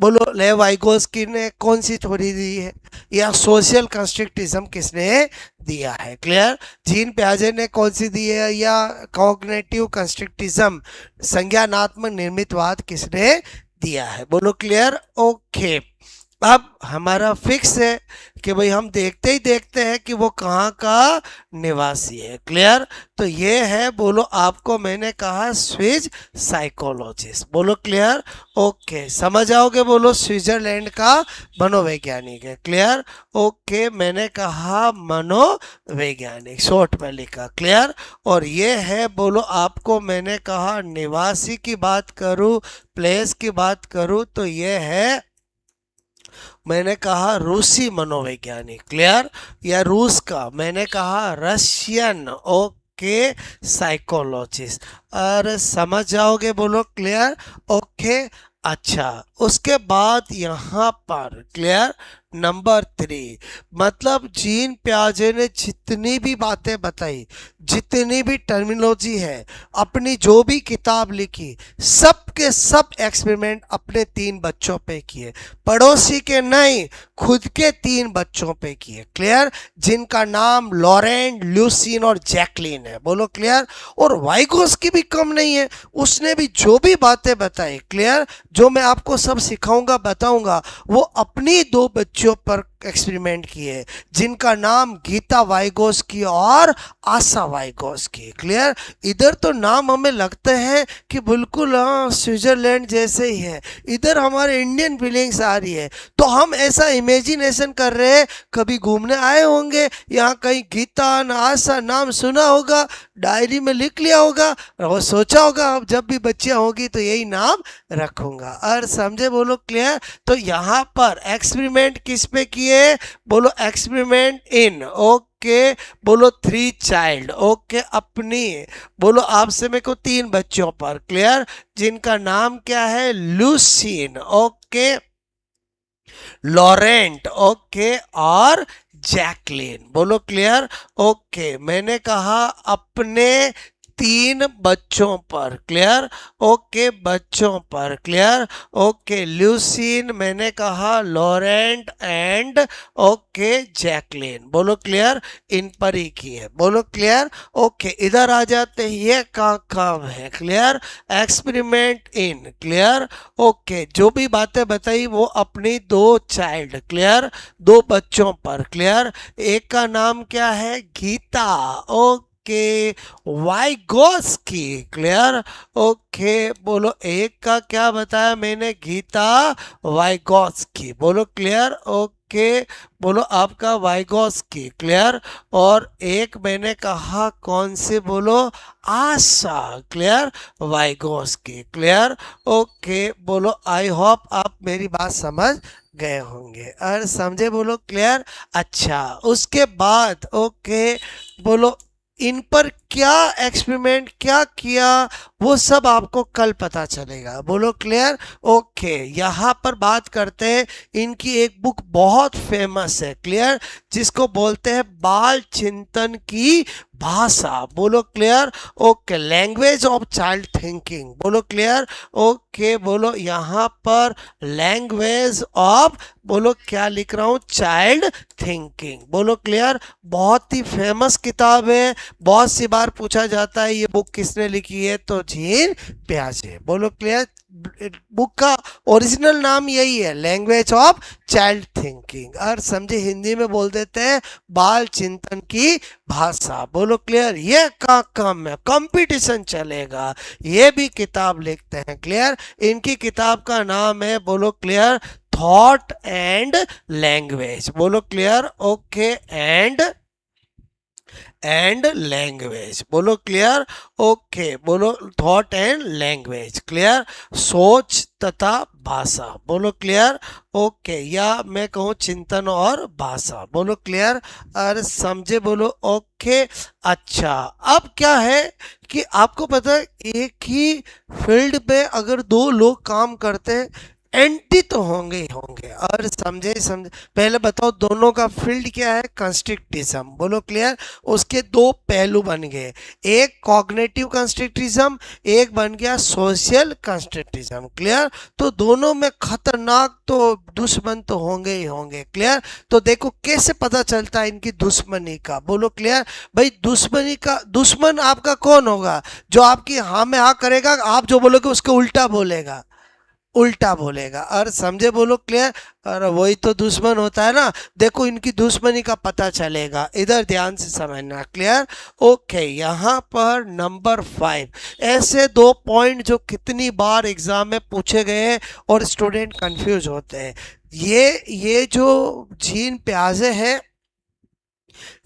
बोलो लेव वाइगोस्की ने कौन सी थ्योरी दी है, या सोशल कंस्ट्रक्टिज्म किसने दिया है? क्लियर? जीन प्याजे ने कौन सी दी है, या कॉग्निटिव कंस्ट्रक्टिज्म संज्ञानात्मक निर्मितवाद किसने दिया है? बोलो क्लियर? ओके, अब हमारा फिक्स है कि भाई हम देखते ही देखते हैं कि वो कहाँ का निवासी है। क्लियर? तो ये है, बोलो आपको मैंने कहा स्विस साइकोलॉजिस्ट। बोलो क्लियर? ओके, समझ आओगे? बोलो स्विट्जरलैंड का मनोवैज्ञानिक है। क्लियर? ओके, मैंने कहा मनोवैज्ञानिक, शॉर्ट में लिखा। क्लियर? और ये है, बोलो आपको मैंने कहा निवासी की बात करूं, प्लेस की बात करूं, तो ये है, मैंने कहा रूसी मनोवैज्ञानिक। क्लियर? या रूस का, मैंने कहा रशियन। Okay, psychologist. अरे समझ जाओगे? बोलो क्लियर? ओके, अच्छा, उसके बाद यहाँ पर क्लियर नंबर 3, मतलब जीन प्याजे ने जितनी भी बातें बताई, जितनी भी टर्मिनोलॉजी है, अपनी जो भी किताब लिखी, सब के सब एक्सपेरिमेंट अपने 3 बच्चों पे किए, पड़ोसी के नहीं, खुद के 3 बच्चों पे किए। क्लियर? जिनका नाम लॉरेंट, ल्यूसीन और जैकलिन है। बोलो क्लियर? और वाइगोस्की भी कम नहीं है, उसने भी जो भी बातें बताई, क्लियर, जो मैं आपको सब सिखाऊंगा बताऊंगा, वो अपनी 2 बच्चों पर एक्सपेरिमेंट किए, जिनका नाम गीता वाइगोस्की और आशा वाइगोस्की। क्लियर? इधर तो नाम हमें लगते हैं कि बिल्कुल स्विट्जरलैंड जैसे ही है, इधर हमारे इंडियन फीलिंग्स आ रही है, तो हम ऐसा इमेजिनेशन कर रहे हैं, कभी घूमने आए होंगे यहाँ कहीं, गीता आशा नाम सुना होगा, डायरी में लिख लिया होगा, और सोचा होगा अब जब भी बच्चियां होगी तो यही नाम रखूंगा। और समझे? बोलो क्लियर? तो यहाँ पर एक्सपेरिमेंट किस पे किए? बोलो एक्सपेरिमेंट इन, ओके, बोलो 3 चाइल्ड। ओके, अपनी, बोलो आपसे मेरे को 3 बच्चों पर। क्लियर? जिनका नाम क्या है? लूसीन, ओके, लॉरेंट, ओके, और जैकलिन। बोलो क्लियर? ओके, मैंने कहा अपने 3 बच्चों पर। क्लियर? ओके, बच्चों पर। क्लियर? ओके, ल्यूसीन, मैंने कहा लॉरेंट एंड ओके जैकलिन। बोलो क्लियर? इन पर ही की है। बोलो क्लियर? ओके, इधर आ जाते हैं, ये काम है। Clear? Experiment in. Clear? Okay, जो भी बातें बताई वो अपनी 2 चाइल्ड, क्लियर, 2 बच्चों पर। क्लियर? एक का नाम क्या है? Geeta, okay, Vygotsky. Clear? Okay, बोलो एक का क्या बताया मैंने? गीता वाइगोस्की। बोलो क्लियर? ओके, बोलो आपका वाइगोस्की। क्लियर? और एक मैंने कहा कौन से? बोलो आशा। क्लियर? वाइगोस्की। क्लियर? ओके, बोलो आई होप आप मेरी बात समझ गए होंगे। और समझे? बोलो क्लियर? अच्छा, उसके बाद ओके, बोलो इन पर क्या एक्सपेरिमेंट क्या किया वो सब आपको कल पता चलेगा। बोलो क्लियर। ओके, यहाँ पर बात करते हैं, इनकी एक बुक बहुत फेमस है, क्लियर, जिसको बोलते हैं बाल चिंतन की भाषा। बोलो clear. Okay, language of child thinking. बोलो क्लियर। ओके, बोलो यहाँ पर लैंग्वेज ऑफ, बोलो क्या लिख रहा हूँ, चाइल्ड थिंकिंग। बोलो क्लियर। बहुत ही फेमस किताब है, बहुत सी बार पूछा जाता है ये बुक किसने लिखी है, तो जीन पियाजे। बोलो क्लियर। बुक का ओरिजिनल नाम यही है, लैंग्वेज ऑफ चाइल्ड थिंकिंग, और समझे हिंदी में बोल देते हैं बाल चिंतन की भाषा। बोलो क्लियर। ये का काम है, कंपटीशन चलेगा, ये भी किताब लिखते हैं, क्लियर। इनकी किताब का नाम है, बोलो क्लियर, थॉट एंड लैंग्वेज। बोलो क्लियर। Okay, and language. बोलो क्लियर। ओके, बोलो थॉट एंड लैंग्वेज, क्लियर, सोच तथा भाषा। बोलो क्लियर। ओके, या मैं कहूँ चिंतन और भाषा। बोलो क्लियर। अरे समझे। बोलो ओके। अच्छा, अब क्या है कि आपको पता है एक ही फील्ड पे अगर दो लोग काम करते हैं, एंटी तो होंगे ही होंगे, और समझे समझे। पहले बताओ दोनों का फील्ड क्या है, कंस्ट्रक्टिज्म। बोलो क्लियर। उसके दो पहलू बन गए, एक कॉग्निटिव कंस्ट्रक्टिज्म, एक बन गया सोशल कंस्ट्रक्टिज्म, क्लियर। तो दोनों में खतरनाक तो दुश्मन तो होंगे ही होंगे, क्लियर। तो देखो कैसे पता चलता है इनकी दुश्मनी का। बोलो क्लियर। भाई दुश्मनी का दुश्मन आपका कौन होगा, जो आपकी हाँ में हाँ करेगा, आप जो बोलोगे उसको उल्टा बोलेगा, उल्टा बोलेगा, और समझे। बोलो क्लियर। और वही तो दुश्मन होता है ना। देखो इनकी दुश्मनी का पता चलेगा, इधर ध्यान से समझना, क्लियर। ओके, यहाँ पर नंबर 5 ऐसे दो पॉइंट जो कितनी बार एग्जाम में पूछे गए हैं और स्टूडेंट कंफ्यूज होते हैं। ये जो जीन पियाजे है,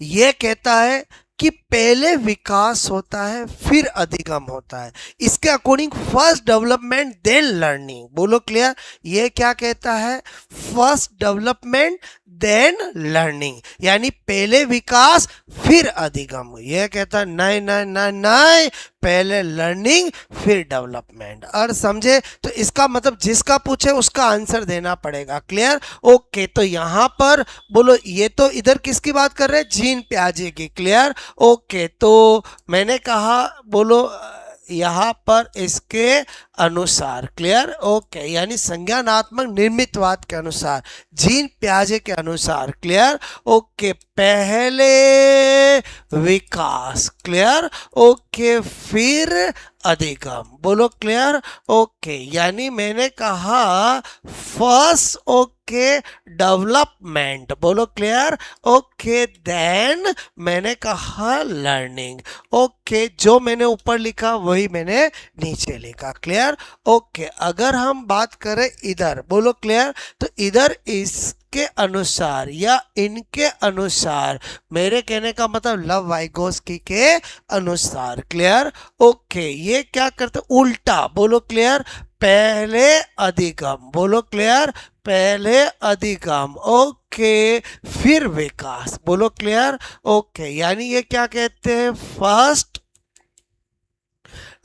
ये कहता है कि पहले विकास होता है फिर अधिगम होता है, इसके according first development then learning. बोलो क्लियर। ये क्या कहता है, फर्स्ट डेवलपमेंट देन लर्निंग, यानी पहले विकास फिर अधिगम। ये कहता है नहीं नहीं नहीं नहीं, पहले लर्निंग फिर डेवलपमेंट। और समझे। तो इसका मतलब जिसका पूछे उसका आंसर देना पड़ेगा, क्लियर। ओके, तो यहाँ पर बोलो ये तो इधर किसकी बात कर रहे हैं, जीन पियाजे की, क्लियर। ओके, तो मैंने कहा बोलो यहाँ पर इसके अनुसार, क्लियर। ओके, यानी संज्ञानात्मक निर्मितवाद के अनुसार, जीन पियाजे के अनुसार, क्लियर। ओके, पहले विकास, क्लियर। ओके, फिर अधिगम। बोलो क्लियर। ओके, यानी मैंने कहा फर्स्ट ओके डेवलपमेंट। बोलो क्लियर। ओके, देन मैंने कहा लर्निंग। ओके, जो मैंने ऊपर लिखा वही मैंने नीचे लिखा, क्लियर। ओके, अगर हम बात करें इधर, बोलो क्लियर, तो इधर इसके अनुसार या इनके अनुसार, मेरे कहने का मतलब लव वाइगोस्की के अनुसार, क्लियर। ओके, ये क्या करते उल्टा। बोलो क्लियर। पहले अधिगम। बोलो क्लियर। पहले अधिगम, ओके, फिर विकास। बोलो क्लियर। ओके, यानी ये क्या कहते हैं, फर्स्ट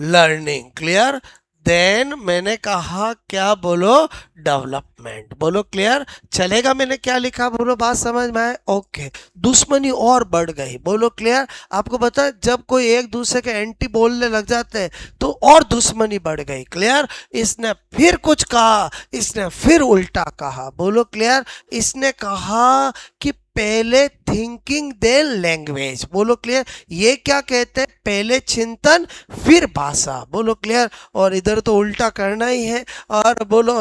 लर्निंग, क्लियर, देन मैंने कहा क्या, बोलो डेवलपमेंट। बोलो क्लियर। चलेगा। मैंने क्या लिखा, बोलो बात समझ में आए। ओके, दुश्मनी और बढ़ गई। बोलो क्लियर। आपको पता है जब कोई एक दूसरे के एंटी बोलने लग जाते हैं तो और दुश्मनी बढ़ गई, क्लियर। इसने फिर कुछ कहा, इसने फिर उल्टा कहा। बोलो क्लियर। इसने कहा कि पहले थिंकिंग देन लैंग्वेज। बोलो क्लियर। ये क्या कहते हैं, पहले चिंतन फिर भाषा। बोलो क्लियर। और इधर तो उल्टा करना ही है, और बोलो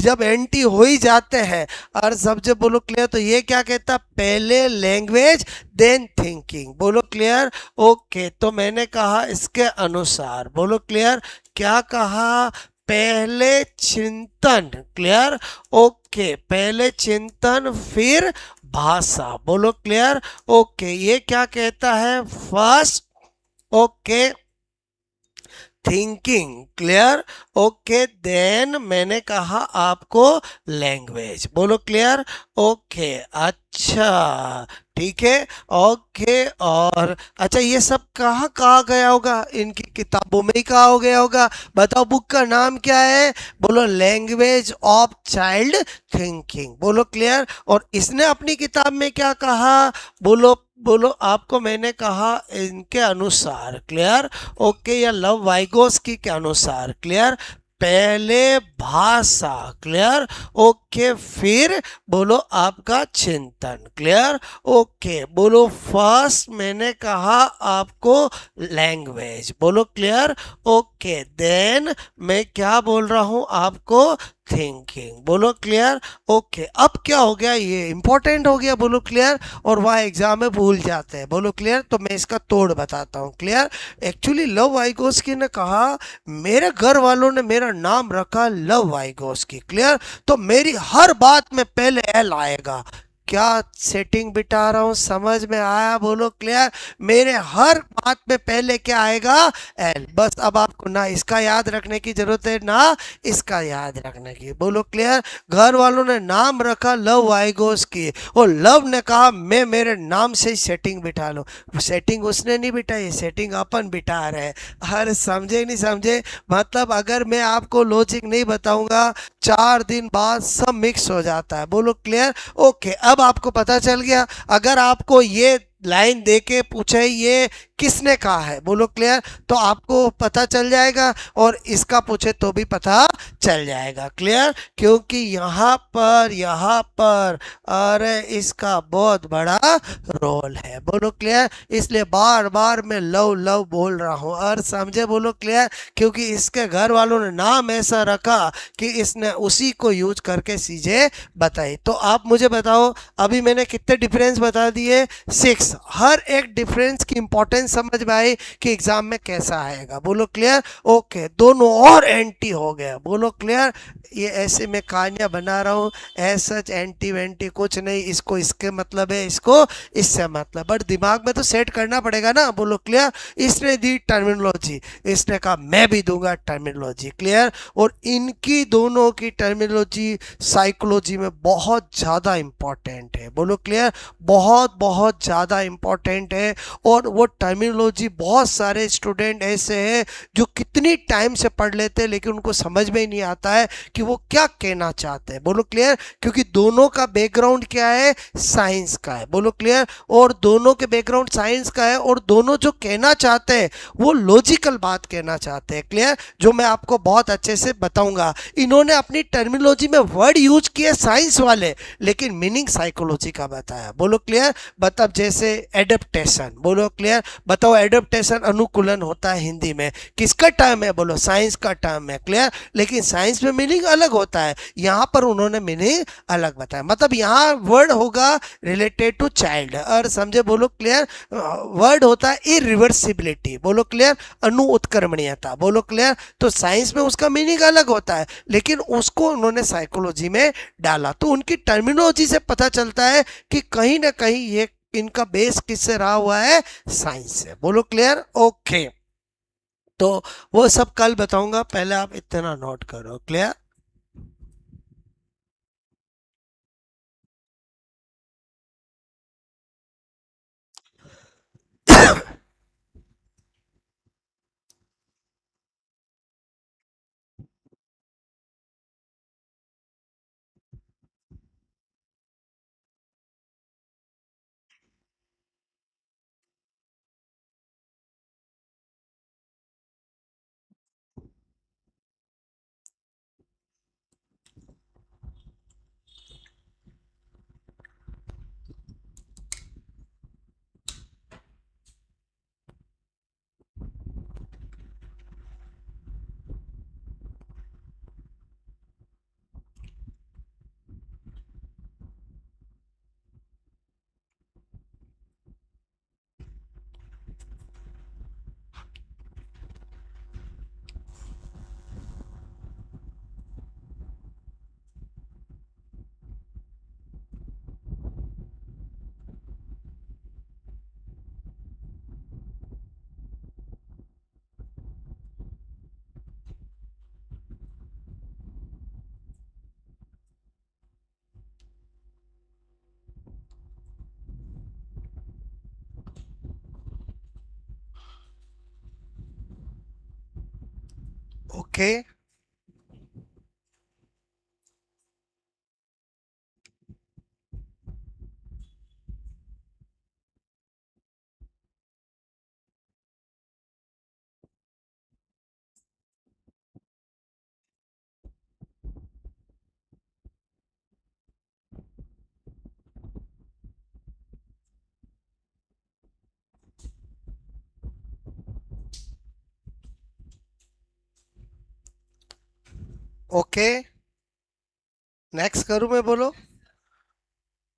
जब एंटी हो ही जाते हैं और सब जब, बोलो क्लियर, तो ये क्या कहता है, पहले लैंग्वेज देन थिंकिंग। बोलो क्लियर। ओके, तो मैंने कहा इसके अनुसार, बोलो क्लियर, क्या कहा, पहले चिंतन, क्लियर। ओके, पहले चिंतन फिर भाषा। बोलो क्लियर। ओके, ये क्या कहता है, first okay thinking, clear. Okay, then मैंने कहा आपको लैंग्वेज, बोलो क्लियर। ओके, अच्छा, ठीक है। ओके, और अच्छा, ये सब कहाँ कहा गया होगा? इनकी किताबों में ही कहा हो गया होगा। बताओ, बुक का नाम क्या है? बोलो, लैंग्वेज ऑफ चाइल्ड थिंकिंग, बोलो क्लियर। और इसने अपनी किताब में क्या कहा? बोलो, बोलो, आपको मैंने कहा इनके अनुसार, क्लियर। ओके, या लव वाइगोस की के अनुसार, क्लियर। पहले भाषा, क्लियर। ओके, फिर बोलो आपका चिंतन, क्लियर। ओके, बोलो फर्स्ट मैंने कहा आपको लैंग्वेज, बोलो क्लियर। ओके, देन मैं क्या बोल रहा हूं आपको? थिंकिंग, बोलो क्लियर। ओके, अब क्या हो गया? ये इंपॉर्टेंट हो गया, बोलो क्लियर। और वह एग्जाम में भूल जाते हैं, बोलो क्लियर। तो मैं इसका तोड़ बताता हूँ, क्लियर। एक्चुअली लव वाइगोस्की ने कहा, मेरे घर वालों ने मेरा नाम रखा लव वाइगोस्की, क्लियर। तो मेरी हर बात में पहले एल आएगा। क्या सेटिंग बिठा रहा हूं, समझ में आया? बोलो क्लियर। मेरे हर बात में पहले क्या आएगा? एल। बस अब आपको ना इसका याद रखने की जरूरत है ना इसका याद रखने की, बोलो क्लियर। घर वालों ने नाम रखा लव वाइगोस की, और लव ने कहा मैं मेरे नाम से ही सेटिंग बिठा लो। सेटिंग उसने नहीं बिठाई, सेटिंग अपन बिठा रहे हैं। हर समझे नहीं समझे? मतलब अगर मैं आपको लॉजिक नहीं बताऊंगा, 4 दिन बाद सब मिक्स हो जाता है, बोलो क्लियर। ओके, अब आपको पता चल गया। अगर आपको ये लाइन दे के पूछे ये किसने कहा है, बोलो क्लियर, तो आपको पता चल जाएगा। और इसका पूछे तो भी पता चल जाएगा, क्लियर। क्योंकि यहाँ पर अरे इसका बहुत बड़ा रोल है, बोलो क्लियर। इसलिए बार बार मैं लव लव बोल रहा हूँ, और समझे, बोलो क्लियर। क्योंकि इसके घर वालों ने नाम ऐसा रखा कि इसने उसी को यूज करके चीजें बताई। तो आप मुझे बताओ, अभी मैंने कितने डिफरेंस बता दिए? 6। हर एक डिफरेंस की इंपॉर्टेंस समझ में आई कि एग्जाम में कैसा आएगा, बोलो क्लियर। ओके, दोनों और एंटी हो गया, बोलो क्लियर। ये ऐसे मैं कहानियां बना रहा हूँ, ऐसा एंटी वेंटी कुछ नहीं, इसको इसके मतलब है, इसको इससे मतलब, बट दिमाग में तो सेट करना पड़ेगा ना, बोलो क्लियर। इसने दी टर्मिनोलॉजी, इसने कहा मैं भी दूंगा टर्मिनोलॉजी, क्लियर। और इनकी दोनों की टर्मिनोलॉजी साइकोलॉजी में बहुत ज़्यादा इंपॉर्टेंट है, बोलो क्लियर। बहुत बहुत ज़्यादा इंपॉर्टेंट है। और वो टर्मिनोलॉजी बहुत सारे स्टूडेंट ऐसे हैं जो कितनी टाइम से पढ़ लेते हैं, लेकिन उनको समझ में ही नहीं आता है कि वो क्या कहना चाहते हैं, बोलो क्लियर। क्योंकि दोनों का बैकग्राउंड क्या है? साइंस का है, बोलो क्लियर। और दोनों के बैकग्राउंड साइंस का है, और दोनों जो कहना चाहते हैं वो लॉजिकल बात कहना चाहते हैं, क्लियर। जो मैं आपको बहुत अच्छे से बताऊंगा। इन्होंने अपनी टर्मिनोलॉजी में वर्ड यूज किए साइंस वाले, लेकिन मीनिंग साइकोलॉजी का बताया, बोलो क्लियर। मतलब जैसे एडेप्टेशन, बोलो क्लियर। बताओ, एडेप्टेशन अनुकूलन होता है हिंदी में, किसका टर्म है? बोलो साइंस का टर्म है, क्लियर। लेकिन साइंस में मीनिंग अलग होता है, यहाँ पर उन्होंने मीनिंग अलग बताया। मतलब यहाँ वर्ड होगा रिलेटेड टू चाइल्ड, और समझे, बोलो क्लियर। वर्ड होता है इरिवर्सिबिलिटी, बोलो क्लियर। अनु उत्क्रमणीयता, बोलो क्लियर। तो साइंस में उसका मीनिंग अलग होता है, लेकिन उसको उन्होंने साइकोलॉजी में डाला। तो उनकी टर्मिनोलॉजी से पता चलता है कि कहीं ना कहीं ये इनका बेस किससे रहा हुआ है? साइंस से, बोलो क्लियर। ओके, तो वो सब कल बताऊंगा, पहले आप इतना नोट करो, क्लियर। ओके ओके, नेक्स्ट करूं मैं, बोलो।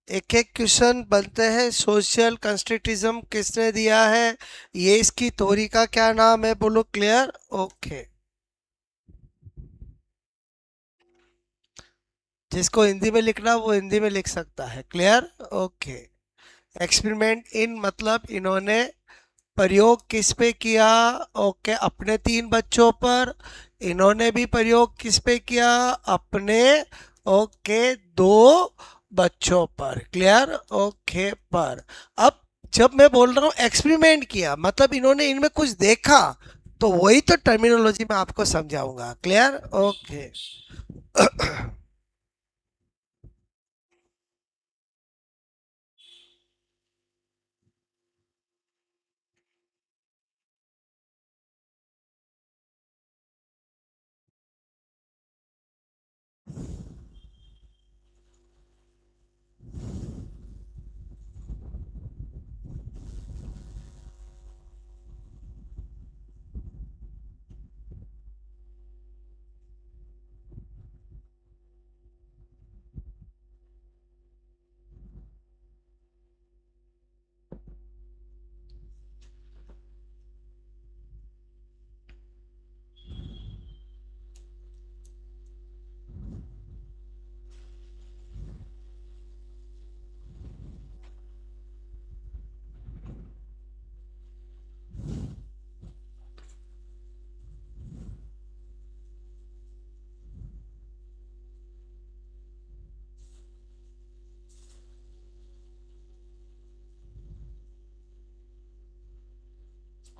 एक एक क्वेश्चन बनते हैं। सोशल कंस्ट्रक्टिज्म किसने दिया है, ये इसकी थ्योरी का क्या नाम है, बोलो। क्लियर? ओके। जिसको हिंदी में लिखना वो हिंदी में लिख सकता है। क्लियर? ओके। एक्सपेरिमेंट इन मतलब इन्होंने प्रयोग किस पे किया? ओके, अपने 3 बच्चों पर। इन्होंने भी प्रयोग किस पे किया? अपने, ओके, 2 बच्चों पर। क्लियर? ओके, पर। अब जब मैं बोल रहा हूँ एक्सपेरिमेंट किया, मतलब इन्होंने इनमें कुछ देखा, तो वही तो टर्मिनोलॉजी में आपको समझाऊंगा। क्लियर? ओके।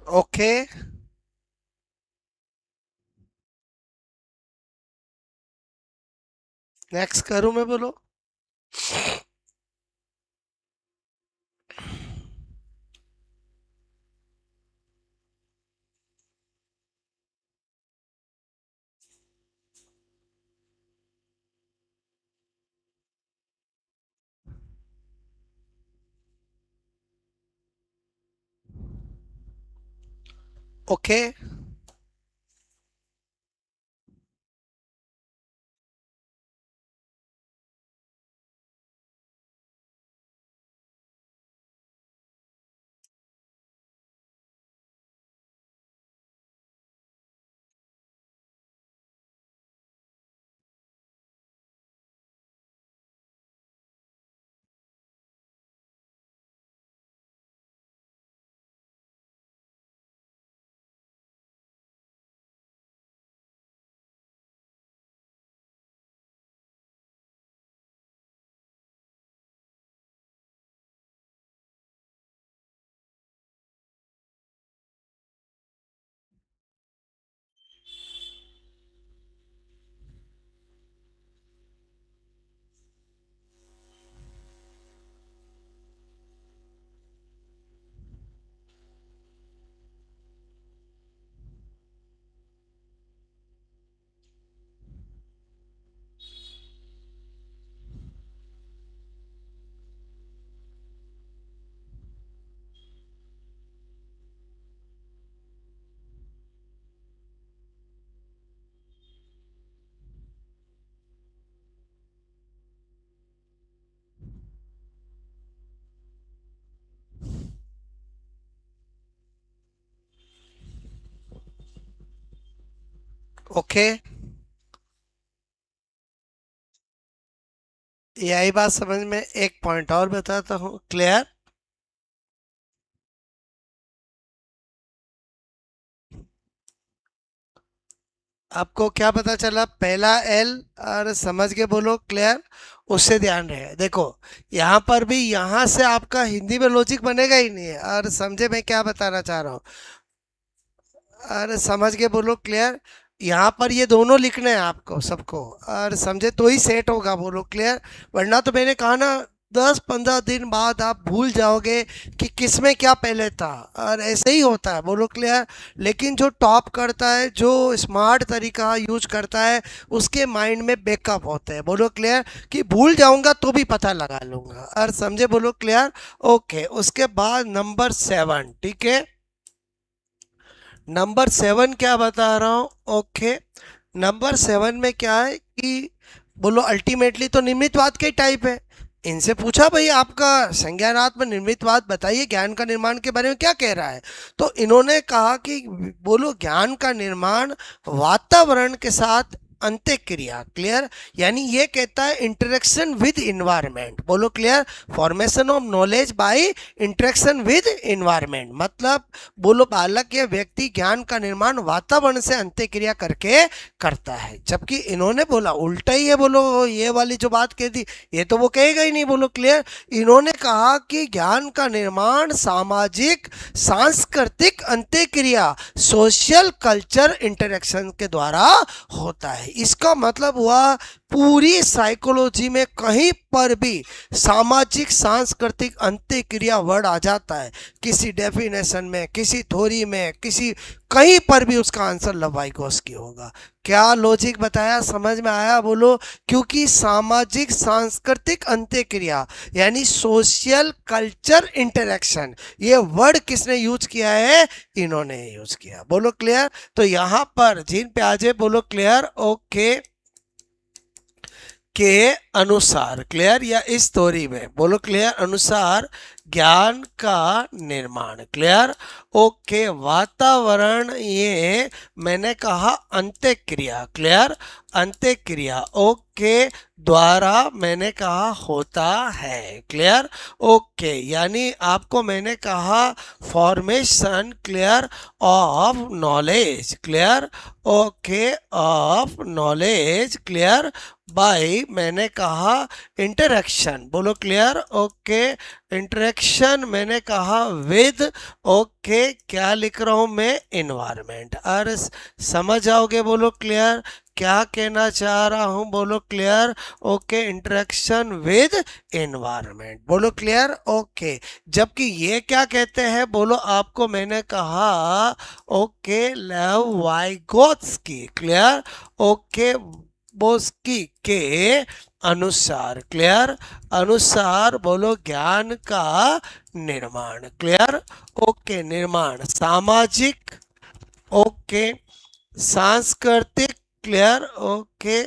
ओके, नेक्स्ट करूं मैं, बोलो। ओके, ओके, यही बात समझ में, एक पॉइंट और बताता हूँ। क्लियर? आपको क्या पता चला? पहला एल, और समझ के बोलो। क्लियर? उससे ध्यान रहे। देखो, यहाँ पर भी यहाँ से आपका हिंदी में लॉजिक बनेगा ही नहीं है। और समझे मैं क्या बताना चाह रहा हूँ? अरे समझ के बोलो। क्लियर? यहाँ पर ये दोनों लिखने हैं आपको सबको, और समझे तो ही सेट होगा, बोलो क्लियर। वरना तो मैंने कहा ना 10-15 दिन बाद आप भूल जाओगे कि किस में क्या पहले था, और ऐसे ही होता है, बोलो क्लियर। लेकिन जो टॉप करता है, जो स्मार्ट तरीका यूज करता है, उसके माइंड में बैकअप होते हैं, बोलो क्लियर। कि भूल जाऊंगा तो भी पता लगा लूंगा, और समझे, बोलो क्लियर। ओके, उसके बाद नंबर 7, ठीक है। नंबर 7 क्या बता रहा हूँ, ओके। नंबर 7 में क्या है कि बोलो अल्टीमेटली तो निमित्तवाद के टाइप है। इनसे पूछा भाई आपका संज्ञानात्मक निर्मितवाद बताइए, ज्ञान का निर्माण के बारे में क्या कह रहा है। तो इन्होंने कहा कि बोलो ज्ञान का निर्माण वातावरण के साथ अंत्य क्रिया, क्लियर। यानी ये कहता है इंटरेक्शन विद इन्वायरमेंट, बोलो clear. Formation of knowledge by interaction with environment, मतलब बोलो बालक या व्यक्ति ज्ञान का निर्माण वातावरण से अंत्य क्रिया करके करता है। जबकि इन्होंने बोला उल्टा ही है, बोलो ये वाली जो बात कह दी ये तो वो कहेगा ही नहीं, बोलो क्लियर। इन्होंने कहा कि ज्ञान का निर्माण सामाजिक सांस्कृतिक अंत्य क्रिया सोशल कल्चर इंटरेक्शन के द्वारा होता है। इसका मतलब हुआ पूरी साइकोलॉजी में कहीं पर भी सामाजिक सांस्कृतिक अंत्य क्रिया वर्ड आ जाता है, किसी डेफिनेशन में, किसी थ्योरी में, किसी कहीं पर भी उसका आंसर लवाइगोस्की होगा। क्या लॉजिक बताया, समझ में आया, बोलो। क्योंकि सामाजिक सांस्कृतिक अंत्य क्रिया यानी सोशल कल्चर इंटरेक्शन, ये वर्ड किसने यूज किया है, इन्होंने यूज किया, बोलो क्लियर। तो यहां पर जीन प्याजे, बोलो क्लियर, ओके, के अनुसार, क्लियर, या इस स्टोरी में बोलो क्लियर, अनुसार ज्ञान का निर्माण, क्लियर, ओके। वातावरण, ये मैंने कहा अंत्य क्रिया, क्लियर, अंत्य क्रिया, ओके, द्वारा मैंने कहा होता है, क्लियर, ओके। यानी आपको मैंने कहा formation, clear, of knowledge, clear, okay, of knowledge, clear, by मैंने कहा इंटरेक्शन, बोलो क्लियर, ओके, इंटरेक्शन मैंने कहा विद, ओके, क्या लिख रहा हूं मैं, इन्वायरमेंट। और समझ आओगे, बोलो क्लियर, क्या कहना चाह रहा हूं, बोलो clear, okay, interaction with environment, बोलो क्लियर, ओके। जबकि ये क्या कहते हैं, बोलो आपको मैंने कहा ओके लेवाइगोत्स्की, क्लियर, ओके, बोस्की के अनुसार, क्लियर, अनुसार बोलो ज्ञान का निर्माण, क्लियर, ओके, निर्माण सामाजिक, ओके, सांस्कृतिक, क्लियर, ओके,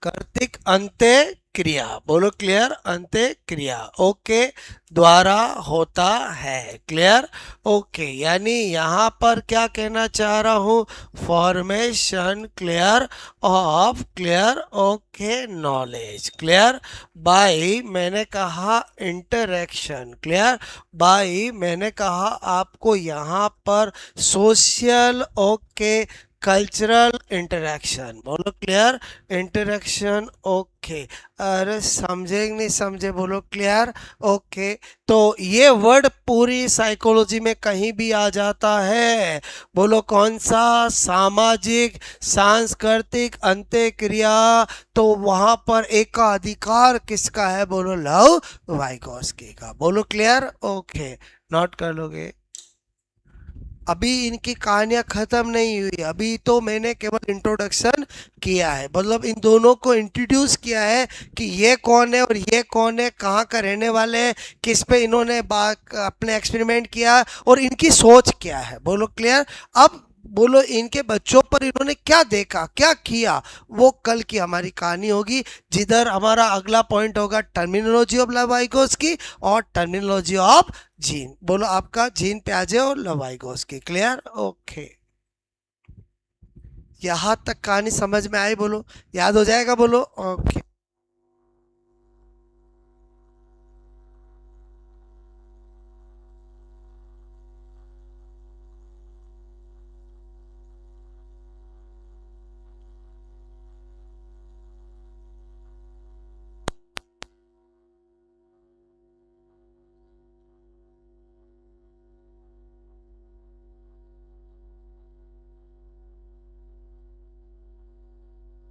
कर्तिक अंत्य क्रिया, बोलो क्लियर, अंत्य क्रिया, ओके, द्वारा होता है, क्लियर, ओके। यानी यहाँ पर क्या कहना चाह रहा हूँ, formation, clear, of, clear, okay, knowledge, clear, by मैंने कहा इंटरेक्शन, क्लियर, बाय मैंने कहा आपको यहाँ पर सोशल, ओके, कल्चरल इंटरेक्शन, बोलो क्लियर, इंटरेक्शन, ओके। अरे समझे नहीं समझे, बोलो क्लियर, ओके। तो ये वर्ड पूरी साइकोलॉजी में कहीं भी आ जाता है, बोलो कौन सा, सामाजिक सांस्कृतिक अंत्य क्रिया, तो वहां पर एकाधिकार किसका है, बोलो लेवाइगोस्की का, बोलो क्लियर, ओके। नोट कर लोगे। अभी इनकी कहानियां खत्म नहीं हुई, अभी तो मैंने केवल इंट्रोडक्शन किया है, मतलब इन दोनों को इंट्रोड्यूस किया है कि ये कौन है और ये कौन है, कहाँ का रहने वाले हैं, किस पे इन्होंने अपने एक्सपेरिमेंट किया और इनकी सोच क्या है, बोलो क्लियर। अब बोलो इनके बच्चों पर इन्होंने क्या देखा, क्या किया, वो कल की हमारी कहानी होगी, जिधर हमारा अगला पॉइंट होगा टर्मिनोलॉजी ऑफ लेवाइगोस्की और टर्मिनोलॉजी ऑफ जीन, बोलो आपका जीन प्याजे और लेवाइगोस्की, क्लियर, ओके। यहां तक कहानी समझ में आई, बोलो याद हो जाएगा, बोलो ओके।